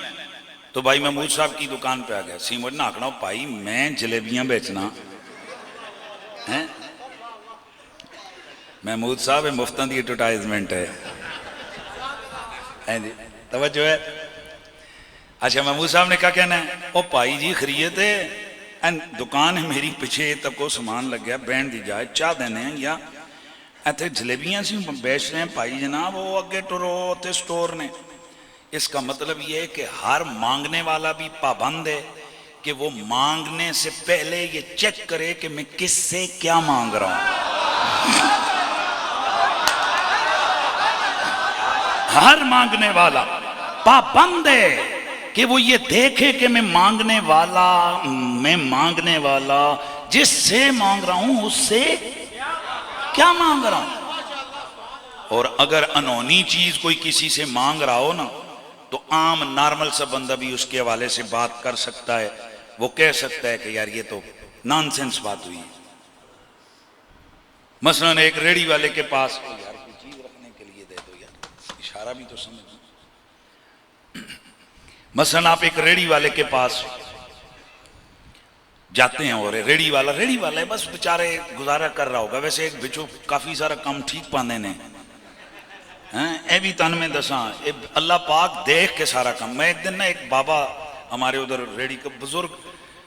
تو بھائی محمود صاحب کی دکان پہ آ گیا، سیمٹ نہ آکڑا بھائی میں جلیبیاں بیچنا ہیں، محمود صاحب مفتاں دی ایڈورٹائزمنٹ ہے، توجہ ہے۔ اچھا محمود صاحب نے کیا کہنا ہے، او بھائی جی خیریت ہے، دکان ہے میری پیچھے تک کو سامان لگ گیا، بینڈ دی جائے چاہ دینے ہیں یا ایتھے جلیبیاں سی بیچ رہے ہیں بھائی جناب، وہ اگے ٹرو تے سٹور نے۔ اس کا مطلب یہ ہے کہ ہر مانگنے والا بھی پابند ہے کہ وہ مانگنے سے پہلے یہ چیک کرے کہ میں کس سے کیا مانگ رہا ہوں۔ ہر مانگنے والا پابند ہے کہ وہ یہ دیکھے کہ میں مانگنے والا جس سے مانگ رہا ہوں اس سے کیا مانگ رہا ہوں۔ اور اگر انہونی چیز کوئی کسی سے مانگ رہا ہو نا تو عام نارمل سا بندہ بھی اس کے حوالے سے بات کر سکتا ہے، وہ کہہ سکتا ہے کہ یار یہ تو نان سینس بات ہوئی ہے۔ مثلا ایک ریڑی والے کے پاس یار کوئی چیز رکھنے کے لیے دے دو یار، اشارہ بھی تو سمجھ۔ مثلا آپ ایک ریڑی والے کے پاس جاتے ہیں اور ریڑی والا ہے، بس بیچارے گزارا کر رہا ہوگا، ویسے ایک بچو کافی سارا کام ٹھیک پاندے نے، اے بھی تن میں دساں اللہ پاک دیکھ کے سارا کام۔ میں ایک دن نا ایک بابا ہمارے ادھر ریڑی کا بزرگ،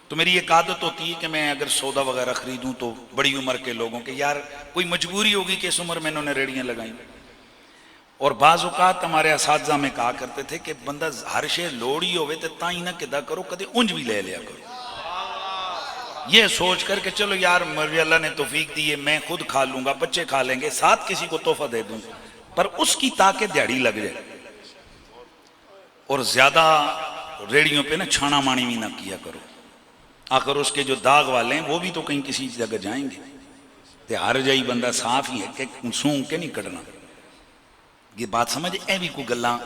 تو میری ایک عادت ہوتی ہے کہ میں اگر سودا وغیرہ خریدوں تو بڑی عمر کے لوگوں کے، یار کوئی مجبوری ہوگی کہ اس عمر میں انہوں نے ریڑیاں لگائیں، اور بعض اوقات ہمارے اساتذہ میں کہا کرتے تھے کہ بندہ ہر شے لوڑی ہوئے تو تائیں نہ کدا کرو، کدے اونج بھی لے لیا کرو، یہ سوچ کر کہ چلو یار مجھے اللہ نے توفیق دی ہے، میں خود کھا لوں گا، بچے کھا لیں گے، ساتھ کسی کو تحفہ دے دوں، پر اس کی تاکہ دیہڑی لگ جائے۔ اور زیادہ ریڑیوں پہ نا چھانا مانی بھی نہ کیا کرو، آخر اس کے جو داغ والے ہیں وہ بھی تو کہیں کسی جگہ جائیں گے، تے ہر جائی بندہ صاف ہی ہے کہ سونگ کے نہیں کٹنا۔ یہ بات سمجھ اے بھی کوئی گلاں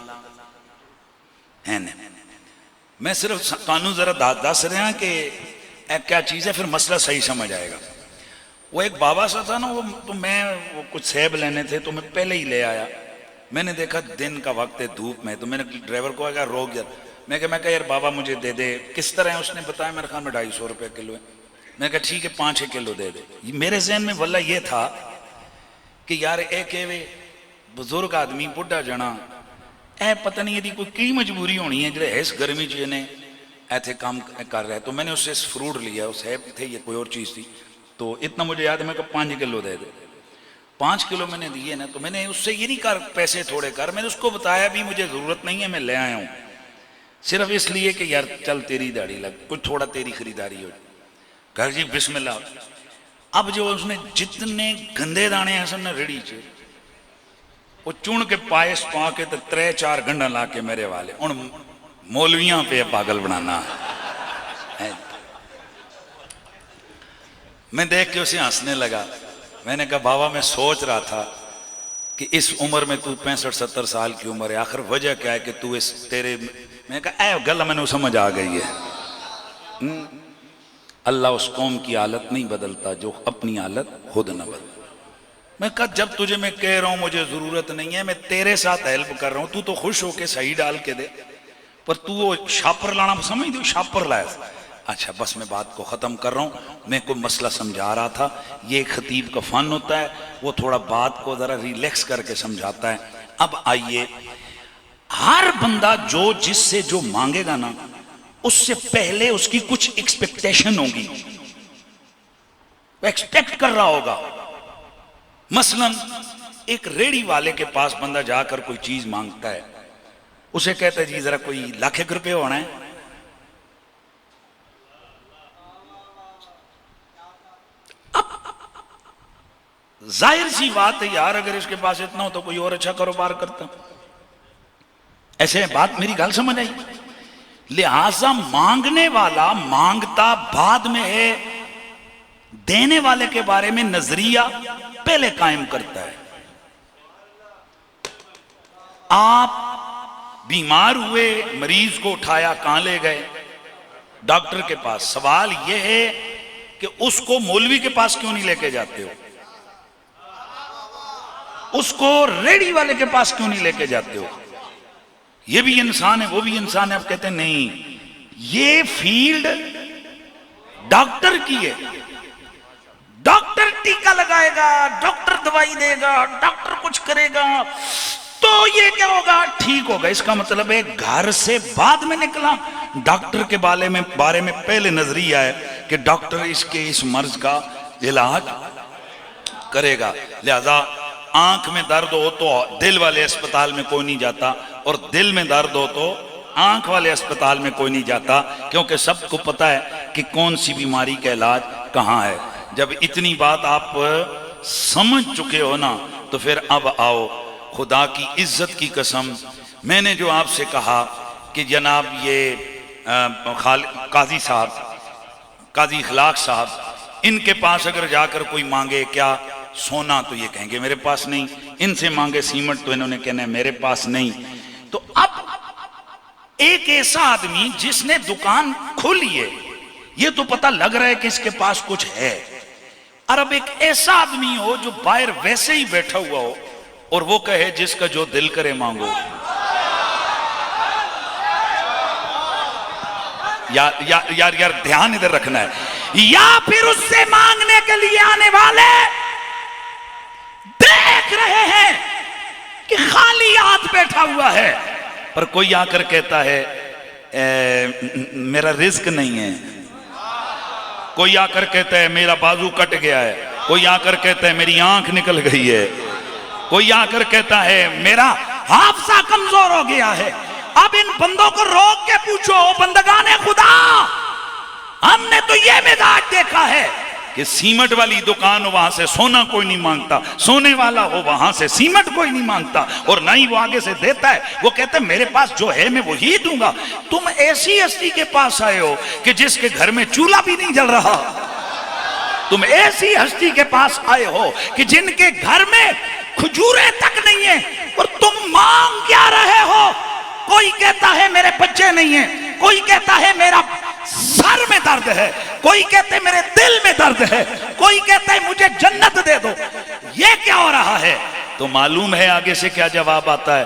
ہے نہیں، میں صرف قانون ذرا دس رہا ہوں کہ اے کیا چیز ہے، پھر مسئلہ صحیح سمجھ آئے گا۔ وہ ایک بابا سا تھا نا، تو میں کچھ سیب لینے تھے تو میں پہلے ہی لے آیا، میں نے دیکھا دن کا وقت ہے دھوپ میں، تو میں نے ڈرائیور کو کہا روک جا، میں کہا یار بابا مجھے دے دے، کس طرح ہے؟ اس نے بتایا میرے خیال میں 250 روپے کلو ہے۔ میں نے کہا ٹھیک ہے 5-6 کلو دے دے۔ میرے ذہن میں واللہ یہ تھا کہ یار اے کہوے بزرگ آدمی بڑھا جنا، اے پتہ نہیں یہ کوئی کی مجبوری ہونی ہے جڑے اس گرمی چینے ایتھے کام کر رہے ہیں۔ تو میں نے اس سے فروٹ لیا، اس سیب تھے یا کوئی اور چیز تھی، تو اتنا مجھے یاد ہے میں کہا 5 کلو دے دے۔ 5 کلو میں نے دیے نا، تو میں نے اس سے یہ نہیں کر پیسے تھوڑے کر، میں نے اس کو بتایا بھی مجھے ضرورت نہیں ہے، میں لے آیا ہوں صرف اس لیے کہ یار چل تیری داڑھی لگ، کچھ تھوڑا تیری خریداری ہو۔ کہا جی بسم اللہ۔ اب جو اس نے جتنے گندے دانے ہیں سن ریڑی چے وہ چون کے پائس پا کے 3-4 گنڈا لا کے میرے والے ان مولویاں پہ پاگل بنانا۔ میں دیکھ کے اسے ہنسنے لگا، میں نے کہا بابا میں سوچ رہا تھا کہ اس عمر میں تو 65-70 سال کی عمر ہے، آخر وجہ کیا ہے کہ تو اس تیرے، میں نے کہا اے گلہ میں نے سمجھ آ گئی ہے، اللہ اس قوم کی حالت نہیں بدلتا جو اپنی حالت خود نہ بدل۔ میں کہا جب تجھے میں کہہ رہا ہوں مجھے ضرورت نہیں ہے، میں تیرے ساتھ ہیلپ کر رہا ہوں، تو خوش ہو کے صحیح ڈال کے دے، پر تو وہ شاپر لانا سمجھ دو، شاپر لایا۔ اچھا بس میں بات کو ختم کر رہا ہوں، میں کوئی مسئلہ سمجھا رہا تھا، یہ خطیب کا فن ہوتا ہے، وہ تھوڑا بات کو ذرا ریلیکس کر کے سمجھاتا ہے۔ اب آئیے، ہر بندہ جو جس سے جو مانگے گا نا، اس سے پہلے اس کی کچھ ایکسپیکٹیشن ہوگی، وہ ایکسپیکٹ کر رہا ہوگا۔ مثلا ایک ریڑی والے کے پاس بندہ جا کر کوئی چیز مانگتا ہے، اسے کہتا ہے جی ذرا کوئی 1,00,000 روپے ہونا ہے، ظاہر سی بات ہے یار، اگر اس کے پاس اتنا ہو تو کوئی اور اچھا کاروبار کرتا. ایسے بات میری گل سمجھ آئی؟ لہذا مانگنے والا مانگتا بعد میں ہے، دینے والے کے بارے میں نظریہ پہلے قائم کرتا ہے. آپ بیمار ہوئے، مریض کو اٹھایا، کہاں لے گئے؟ ڈاکٹر کے پاس. سوال یہ ہے کہ اس کو مولوی کے پاس کیوں نہیں لے کے جاتے ہو؟ اس کو ریڑی والے کے پاس کیوں نہیں لے کے جاتے ہو؟ یہ بھی انسان ہے، وہ بھی انسان ہے. آپ کہتے ہیں نہیں، یہ فیلڈ ڈاکٹر کی ہے. ڈاکٹر ٹیکا لگائے گا، ڈاکٹر دوائی دے گا، ڈاکٹر کچھ کرے گا تو یہ کیا ہوگا؟ ٹھیک ہوگا. اس کا مطلب ہے گھر سے بعد میں نکلا، ڈاکٹر کے بارے میں پہلے نظریہ ہے کہ ڈاکٹر اس مرض کا علاج کرے گا. لہذا آنکھ میں درد ہو تو دل والے اسپتال میں کوئی نہیں جاتا، اور دل میں درد ہو تو آنکھ والے اسپتال میں کوئی نہیں جاتا، کیونکہ سب کو پتا ہے کہ کون سی بیماری کا علاج کہاں ہے. جب اتنی بات آپ سمجھ چکے ہو نا، تو پھر اب آؤ، خدا کی عزت کی قسم، میں نے جو آپ سے کہا کہ جناب یہ قاضی صاحب، قاضی اخلاق صاحب، ان کے پاس اگر جا کر کوئی مانگے کیا سونا تو یہ کہیں گے میرے پاس نہیں، ان سے مانگے سیمنٹ تو انہوں نے کہنا ہے میرے پاس نہیں. تو اب ایک ایسا آدمی جس نے دکان کھولی ہے، یہ تو پتہ لگ رہا ہے کہ اس کے پاس کچھ ہے، اور اب ایک ایسا آدمی ہو جو باہر ویسے ہی بیٹھا ہوا ہو اور وہ کہے جس کا جو دل کرے مانگو. یار دھیان ادھر رکھنا ہے. یا پھر اس سے مانگنے کے لیے آنے والے دیکھ رہے ہیں کہ خالی ہاتھ بیٹھا ہوا ہے، پر کوئی آ کر کہتا ہے میرا رزق نہیں ہے، کوئی آ کر کہتا ہے میرا بازو کٹ گیا ہے، کوئی آ کر کہتا ہے میری آنکھ نکل گئی ہے، کوئی آ کر کہتا ہے میرا حافظہ کمزور ہو گیا ہے. اب ان بندوں کو روک کے پوچھو، بندگان خدا، ہم نے تو یہ مزاج دیکھا ہے کہ سیمنٹ والی دکان ہو وہاں سے سونا کوئی نہیں مانگتا، سونے والا ہو وہاں سے سیمنٹ کوئی نہیں مانگتا، اور نہ ہی وہ آگے سے دیتا ہے، وہ کہتا ہے میرے پاس جو ہے میں وہی دوں گا. تم ایسی ہستی کے پاس آئے ہو کہ جس کے گھر میں چولہا بھی نہیں جل رہا. تم ایسی ہستی کے پاس آئے ہو کہ جن کے گھر میں کھجوریں تک نہیں ہیں، اور تم مانگ کیا رہے ہو؟ کوئی کہتا ہے میرے بچے نہیں ہیں، کوئی کہتا ہے میرا سر میں درد ہے، کوئی کہتے ہیں میرے دل میں درد ہے، کوئی کہتا ہے مجھے جنت دے دو. یہ کیا ہو رہا ہے؟ تو معلوم ہے آگے سے کیا جواب آتا ہے؟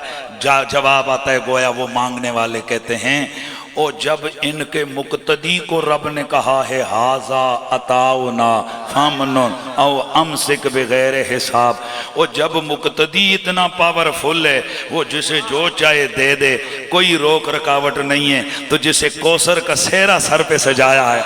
جواب آتا ہے گویا وہ مانگنے والے کہتے ہیں او جب ان کے مقتدی کو رب نے کہا ہے ہاذا عطاؤنا فامنن او امسک بغیر حساب، او جب مقتدی اتنا پاورفل ہے وہ جسے جو چاہے دے دے، کوئی روک رکاوٹ نہیں ہے. تو جسے کوثر کا سہرا سر پہ سجایا ہے،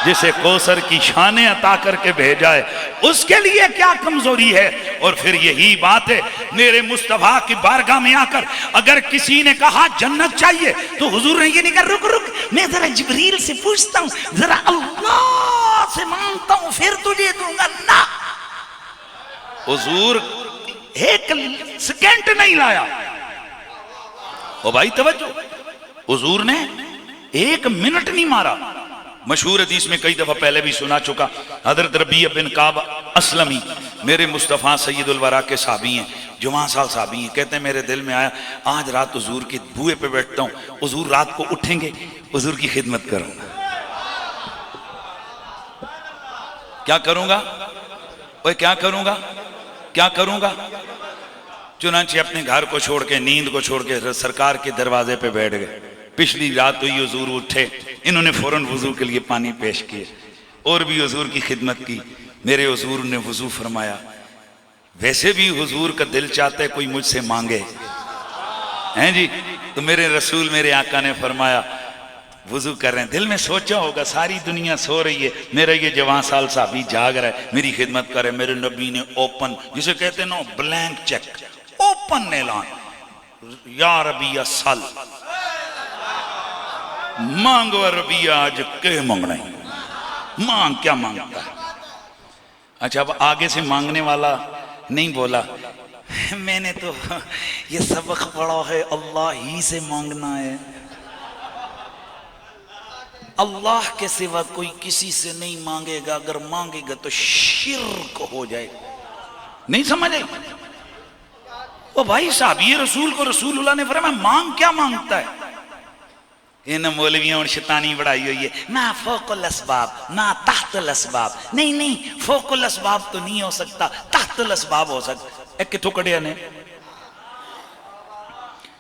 جسے کوثر کی شانیں عطا کر کے بھیجا ہے، اس کے لیے کیا کمزوری ہے؟ اور پھر یہی بات ہے میرے مصطفیٰ کی بارگاہ میں آ کر اگر کسی نے کہا جنت چاہیے تو حضور نے یہ نہیں کہا رک میں ذرا جبریل سے پوچھتا ہوں، ذرا اللہ سے مانگتا ہوں پھر تجھے دوں گا. نہ، حضور ایک سیکنڈ نہیں لایا. او بھائی توجہ، حضور نے ایک منٹ نہیں مارا. مشہور حدیث میں کئی دفعہ پہلے بھی سنا چکا، حضرت ربیع بن کعب اسلمی میرے مصطفیٰ سید الورا کے صحابی ہیں، جوان سال صحابی ہیں. کہتے ہیں میرے دل میں آیا آج رات حضور کی بوئے پہ بیٹھتا ہوں، حضور رات کو اٹھیں گے، حضور کی خدمت کروں گا. کیا کروں گا؟ اوے کیا کروں گا؟ کیا کروں گا؟ چنانچہ اپنے گھر کو چھوڑ کے، نیند کو چھوڑ کے سرکار کے دروازے پہ بیٹھ گئے. پچھلی رات ہوئی، حضور اٹھے، انہوں نے فوراً وضو کے لیے پانی پیش کیے اور بھی حضور کی خدمت کی. میرے حضور نے وضو فرمایا. ویسے بھی حضور کا دل چاہتا ہے کوئی مجھ سے مانگے ہیں جی، تو میرے رسول میرے آقا نے فرمایا وضو کر رہے ہیں، دل میں سوچا ہوگا ساری دنیا سو رہی ہے، میرا یہ جوان سال صحابی جاگ رہا ہے، میری خدمت کر رہے ہیں. میرے نبی نے اوپن، جسے کہتے ہیں نا بلینک چیک، اوپن اعلان، یا ربیع سل، مانگو ربیع آج کہ مانگنا ہے، مانگ کیا مانگتا ہے. اچھا اب آگے سے مانگنے والا نہیں بولا میں نے تو یہ سبق پڑھا ہے اللہ ہی سے مانگنا ہے، اللہ کے سوا کوئی کسی سے نہیں مانگے گا، اگر مانگے گا تو شرک ہو جائے گا. نہیں سمجھے؟ وہ بھائی صحابی رسول کو رسول اللہ نے فرمایا مانگ کیا مانگتا ہے؟ ان مولویوں اور شیطانی بڑھائی ہوئی ہے نہ فوق الاسباب نہ تحت الاسباب. نہیں فوق الاسباب تو نہیں ہو سکتا، تحت الاسباب ہو سکتا. ایک کتوں کڑیا نے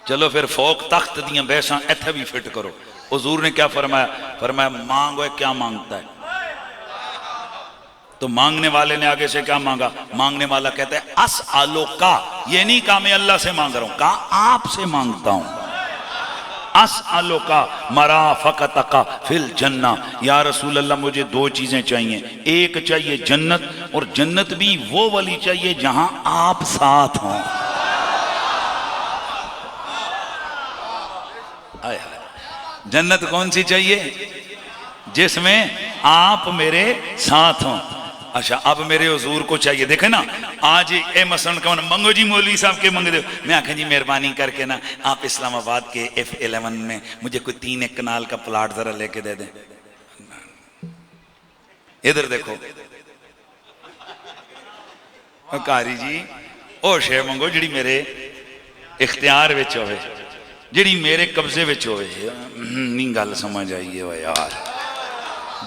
چلو پھر فوق تخت دیاں بحثاں ایتھے بھی فٹ کرو. حضور نے کیا فرمایا؟ فرمایا مانگو ہے کیا مانگتا ہے. تو مانگنے والے نے آگے سے کیا مانگا؟ مانگنے والا کہتا ہے اسالو کا، یہ نہیں کہا میں اللہ سے مانگ رہا ہوں، کہا آپ سے مانگتا ہوں. اسالو کا مرافقتک فی الجنہ، یا رسول اللہ مجھے دو چیزیں چاہیے، ایک چاہیے جنت، اور جنت بھی وہ والی چاہیے جہاں آپ ساتھ ہوں. جنت کون سی چاہیے؟ جس میں آپ میرے ساتھ ہوں. اچھا اب میرے حضور کو چاہیے، دیکھیں نا آج اے مثلا کون منگو جی مولوی صاحب کے منگ دے، میں آکھیں جی مہربانی کر کے نا آپ اسلام آباد کے F11 میں مجھے کوئی 3 کنال کا پلاٹ ذرا لے کے دے دیں. ادھر دیکھو قاری جی او شے منگو جڑی میرے اختیار وچ ہوئے، جڑی میرے قبضے وچ ہوئے. نہیں گل سمجھ آئیے وہ یار،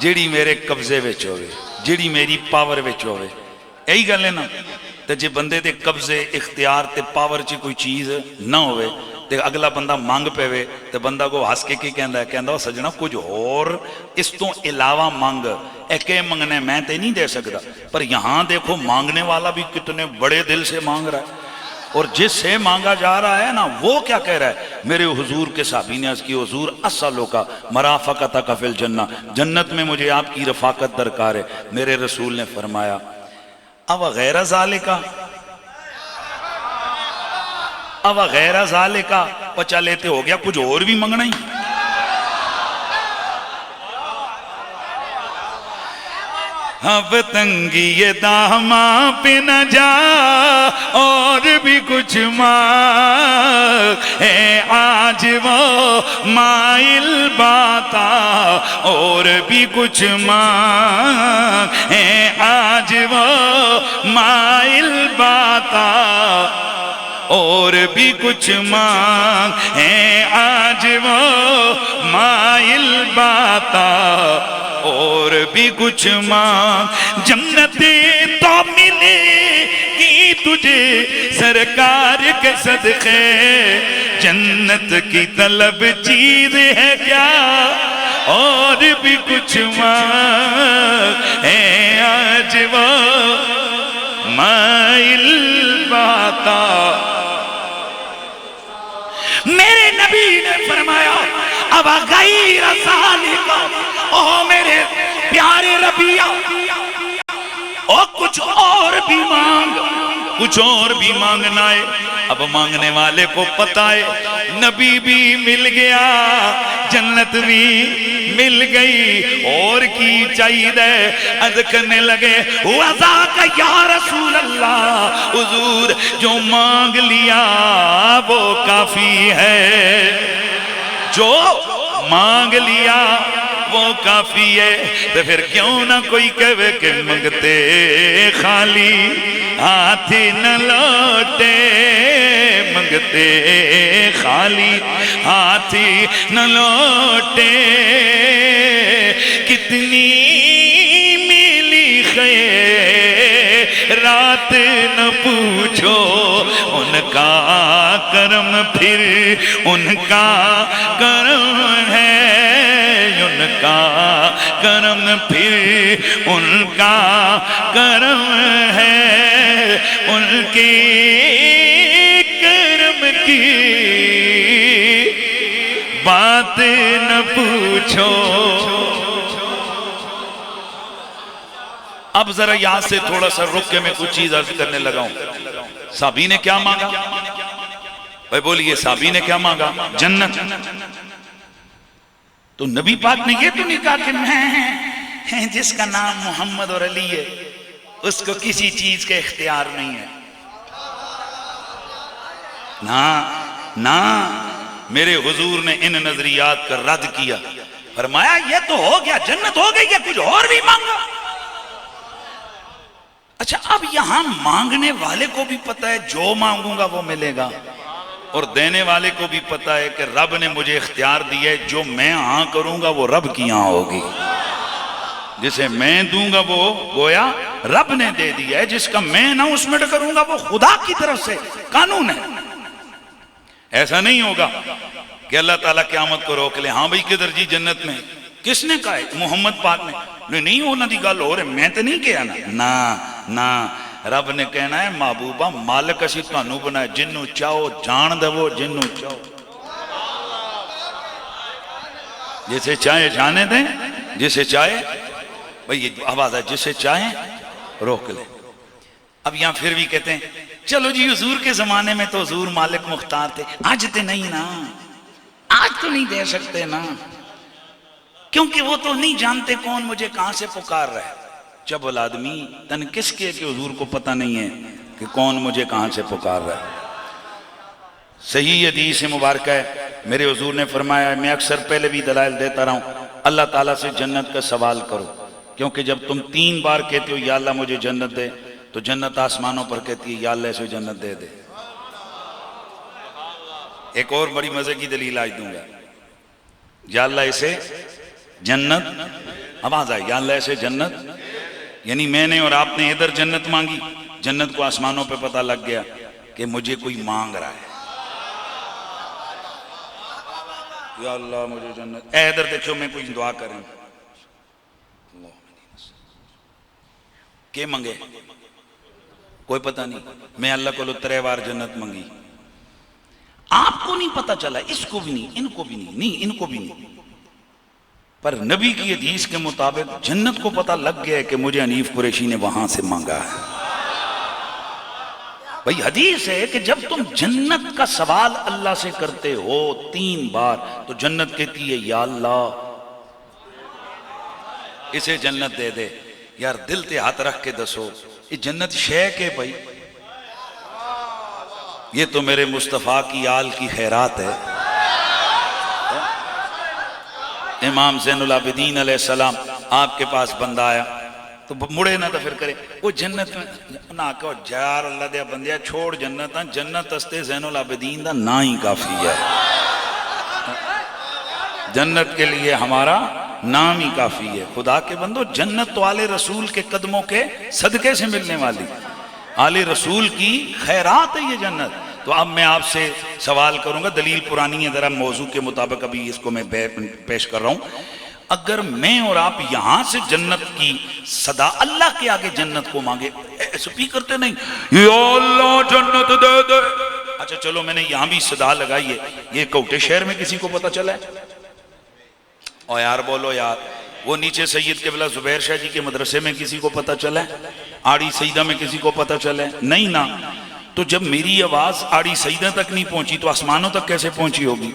جڑی میرے قبضے وچ ہوئے، جڑی میری پاور وچ ہوئے. یہی گل ہے نا. تے جے بندے دے قبضے اختیار تے پاور چ کوئی چیز نہ ہوئے تے اگلا بندہ مانگ پے تے بندہ کو ہس کے کی کہندا ہے؟ کہندا سجنا کچھ اور اس تو علاوہ مانگ، ایک منگنے میں تے نہیں دے سکتا. پر یہاں دیکھو مانگنے والا بھی کتنے بڑے دل سے مانگ رہا ہے، اور جس سے مانگا جا رہا ہے نا وہ کیا کہہ رہا ہے؟ میرے حضور کے صحابی نے عرض کی حضور اسالو کا مرافقتک فی الجنہ، جنت میں مجھے آپ کی رفاقت درکار ہے. میرے رسول نے فرمایا او غیر ذالکا، او غیر ذالکا، پچا لیتے ہو گیا کچھ اور بھی منگنا ہی. اب تنگی داماں پہ نہ جا اور بھی کچھ مانگ، اے آج وہ مائل باتا اور بھی کچھ مانگ، اے آج وہ مائل باتا اور بھی کچھ مانگ، اے آج وہ مائل باتا اور بھی کچھ مانگ. جنت تو ملے گی تجھے سرکار کے صدقے، جنت کی طلب چیز ہے کیا اور بھی کچھ مانگ، اے آج وہ مائل باتا. میرے نبی نے فرمایا اب غیر ذالک، او میرے پیارے ربیہ او کچھ اور بھی مانگ، کچھ اور بھی مانگنا ہے. اب مانگنے والے کو پتہ ہے نبی بھی مل گیا، جنت بھی مل گئی، اور کی چاہیے دے. عرض کرنے لگے وَذَاكَ یا رسول اللہ، حضور جو مانگ لیا وہ کافی ہے، جو مانگ لیا وہ کافی ہے. تو پھر کیوں نہ کوئی کہے کہ منگتے خالی ہاتھ نہ لوٹے، منگتے خالی ہاتھ نہ لوٹے. کتنی ملی خیرات نہ پوچھو، ان کا کرم پھر ان کا کرم ہے، ان کا کرم پھر ان کا کرم ہے، ان کے کرم کی بات نہ پوچھو. اب ذرا یہاں سے تھوڑا سا رک کے میں کچھ چیز عرض کرنے لگا ہوں. صحابی نے کیا مانگا؟ بھائی بولیے صحابی نے کیا مانگا؟ جنت. تو نبی پاک نے یہ تو نہیں کہا کہ میں جس کا نام محمد اور علی ہے اس کو کسی چیز کا اختیار نہیں ہے. نہ میرے حضور نے ان نظریات کا رد کیا، فرمایا یہ تو ہو گیا، جنت ہو گئی، کیا کچھ اور بھی مانگا؟ اچھا اب یہاں مانگنے والے کو بھی پتا ہے جو مانگوں گا وہ ملے گا، اور دینے والے کو بھی پتا ہے کہ رب نے مجھے اختیار دیا ہے، جو میں ہاں کروں گا وہ رب کی ہاں ہوگی، جسے میں دوں گا وہ گویا رب نے دے دیا ہے، جس کا میں نہ اس میں کروں گا وہ خدا کی طرف سے قانون ہے. ایسا نہیں ہوگا کہ اللہ تعالیٰ قیامت کو روک لے، ہاں بھئی کدھر جی جنت میں، کس نے کہا ہے؟ محمد پاک نے. نہیں ہونا دی گل ہو رہے، میں تو نہیں کہا نا، رب نے کہنا ہے محبوبہ مالک اسی تانوں بنائے، جنوں چاہو جان دو، جنوں چاہو جسے چاہے جانے دیں، جسے چاہے بھئی یہ آواز ہے، جسے چاہے روک لے. اب یہاں پھر بھی کہتے ہیں چلو جی حضور کے زمانے میں تو حضور مالک مختار تھے، آج تو نہیں نا، آج تو نہیں دے سکتے نا، کیونکہ وہ تو نہیں جانتے کون مجھے کہاں سے پکار رہا ہے. چبل آدمی تن کس کے کہ حضور کو پتہ نہیں ہے کہ کون مجھے کہاں سے پکار رہا ہے. صحیح حدیث مبارکہ ہے، میرے حضور نے فرمایا، میں اکثر پہلے بھی دلائل دیتا رہا ہوں، اللہ تعالیٰ سے جنت کا سوال کرو، کیونکہ جب تم 3 بار کہتے ہو یا اللہ مجھے جنت دے، تو جنت آسمانوں پر کہتی ہے یا اللہ اسے جنت دے دے. ایک اور بڑی مزے کی دلیل آج دوں گا، یا اللہ اسے جنت، آواز آئی، یا اللہ اسے جنت، یعنی میں نے اور آپ نے ادھر جنت مانگی، جنت کو آسمانوں پہ پتہ لگ گیا کہ مجھے کوئی مانگ رہا ہے، یا اللہ مجھے جنت، اے ادھر دیکھو میں کوئی دعا کریں، کہ منگے کوئی پتہ نہیں، میں اللہ کو 3 بار جنت منگی، آپ کو نہیں پتہ چلا، اس کو بھی نہیں، ان کو بھی نہیں، ان کو بھی نہیں، پر نبی کی حدیث کے مطابق جنت کو پتہ لگ گیا کہ مجھے حنیف قریشی نے وہاں سے مانگا ہے. بھئی حدیث ہے کہ جب تم جنت کا سوال اللہ سے کرتے ہو 3 بار تو جنت کہتی ہے یا اللہ اسے جنت دے دے. یار دل تے ہاتھ رکھ کے دسو یہ جنت شے کے بھائی، یہ تو میرے مصطفیٰ کی آل کی خیرات ہے. امام زین العابدین علیہ السلام آپ کے پاس بندہ آیا تو مڑے نہ تو پھر کرے وہ جنت میں نہ کہو جار اللہ دیا بندیا چھوڑ جنت، جنت استے زین العابدین دا نا ہی کافی ہے، جنت کے لیے ہمارا نام ہی کافی ہے. خدا کے بندو جنت تو آل رسول کے قدموں کے صدقے سے ملنے والی، آل رسول کی خیرات ہے یہ جنت. تو اب میں آپ سے سوال کروں گا، دلیل پرانی ہے ذرا موضوع کے مطابق، ابھی اس کو میں پیش کر رہا ہوں. اگر میں اور آپ یہاں سے جنت کی صدا اللہ کے آگے جنت کو مانگے، سپیکر تے نہیں یا اللہ جنت دے دے، اچھا چلو میں نے یہاں بھی صدا لگائی ہے، یہ کوٹے شہر میں کسی کو پتہ چلا ہے؟ اور یار بولو یار، وہ نیچے سید قبلہ زبیر شاہ جی کے مدرسے میں کسی کو پتہ چلا ہے؟ آڑی سیدہ میں کسی کو پتہ چلا ہے؟ نہیں نا. تو جب میری آواز آڑی سیدہ تک نہیں پہنچی تو آسمانوں تک کیسے پہنچی ہوگی؟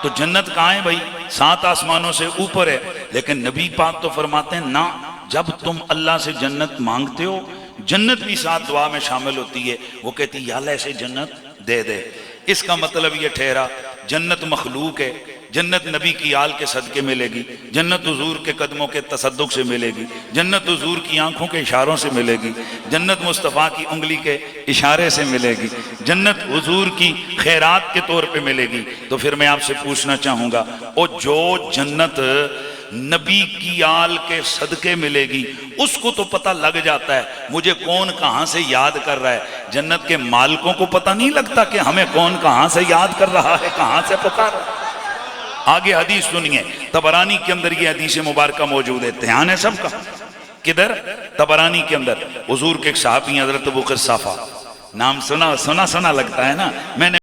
تو جنت کہاں ہے بھائی؟ 7 آسمانوں سے اوپر ہے. لیکن نبی پاک تو فرماتے ہیں نا، جب تم اللہ سے جنت مانگتے ہو جنت بھی ساتھ دعا میں شامل ہوتی ہے، وہ کہتی یا اللہ اسے جنت دے دے. اس کا مطلب یہ ٹھہرا جنت مخلوق ہے، جنت نبی کی آل کے صدقے ملے گی، جنت حضور کے قدموں کے تصدق سے ملے گی، جنت حضور کی آنکھوں کے اشاروں سے ملے گی، جنت مصطفیٰ کی انگلی کے اشارے سے ملے گی، جنت حضور کی خیرات کے طور پہ ملے گی. تو پھر میں آپ سے پوچھنا چاہوں گا، او جو جنت نبی کی آل کے صدقے ملے گی اس کو تو پتہ لگ جاتا ہے مجھے کون کہاں سے یاد کر رہا ہے، جنت کے مالکوں کو پتہ نہیں لگتا کہ ہمیں کون کہاں سے یاد کر رہا ہے، کہاں سے پکار رہا ہے. آگے حدیث سنیے، طبرانی کے اندر یہ حدیث مبارکہ موجود ہے، دھیان ہے سب کا. کدھر؟ طبرانی کے اندر. حضور کے ایک صحابی حضرت ابو قحافہ، نام سنا لگتا ہے نا، میں نے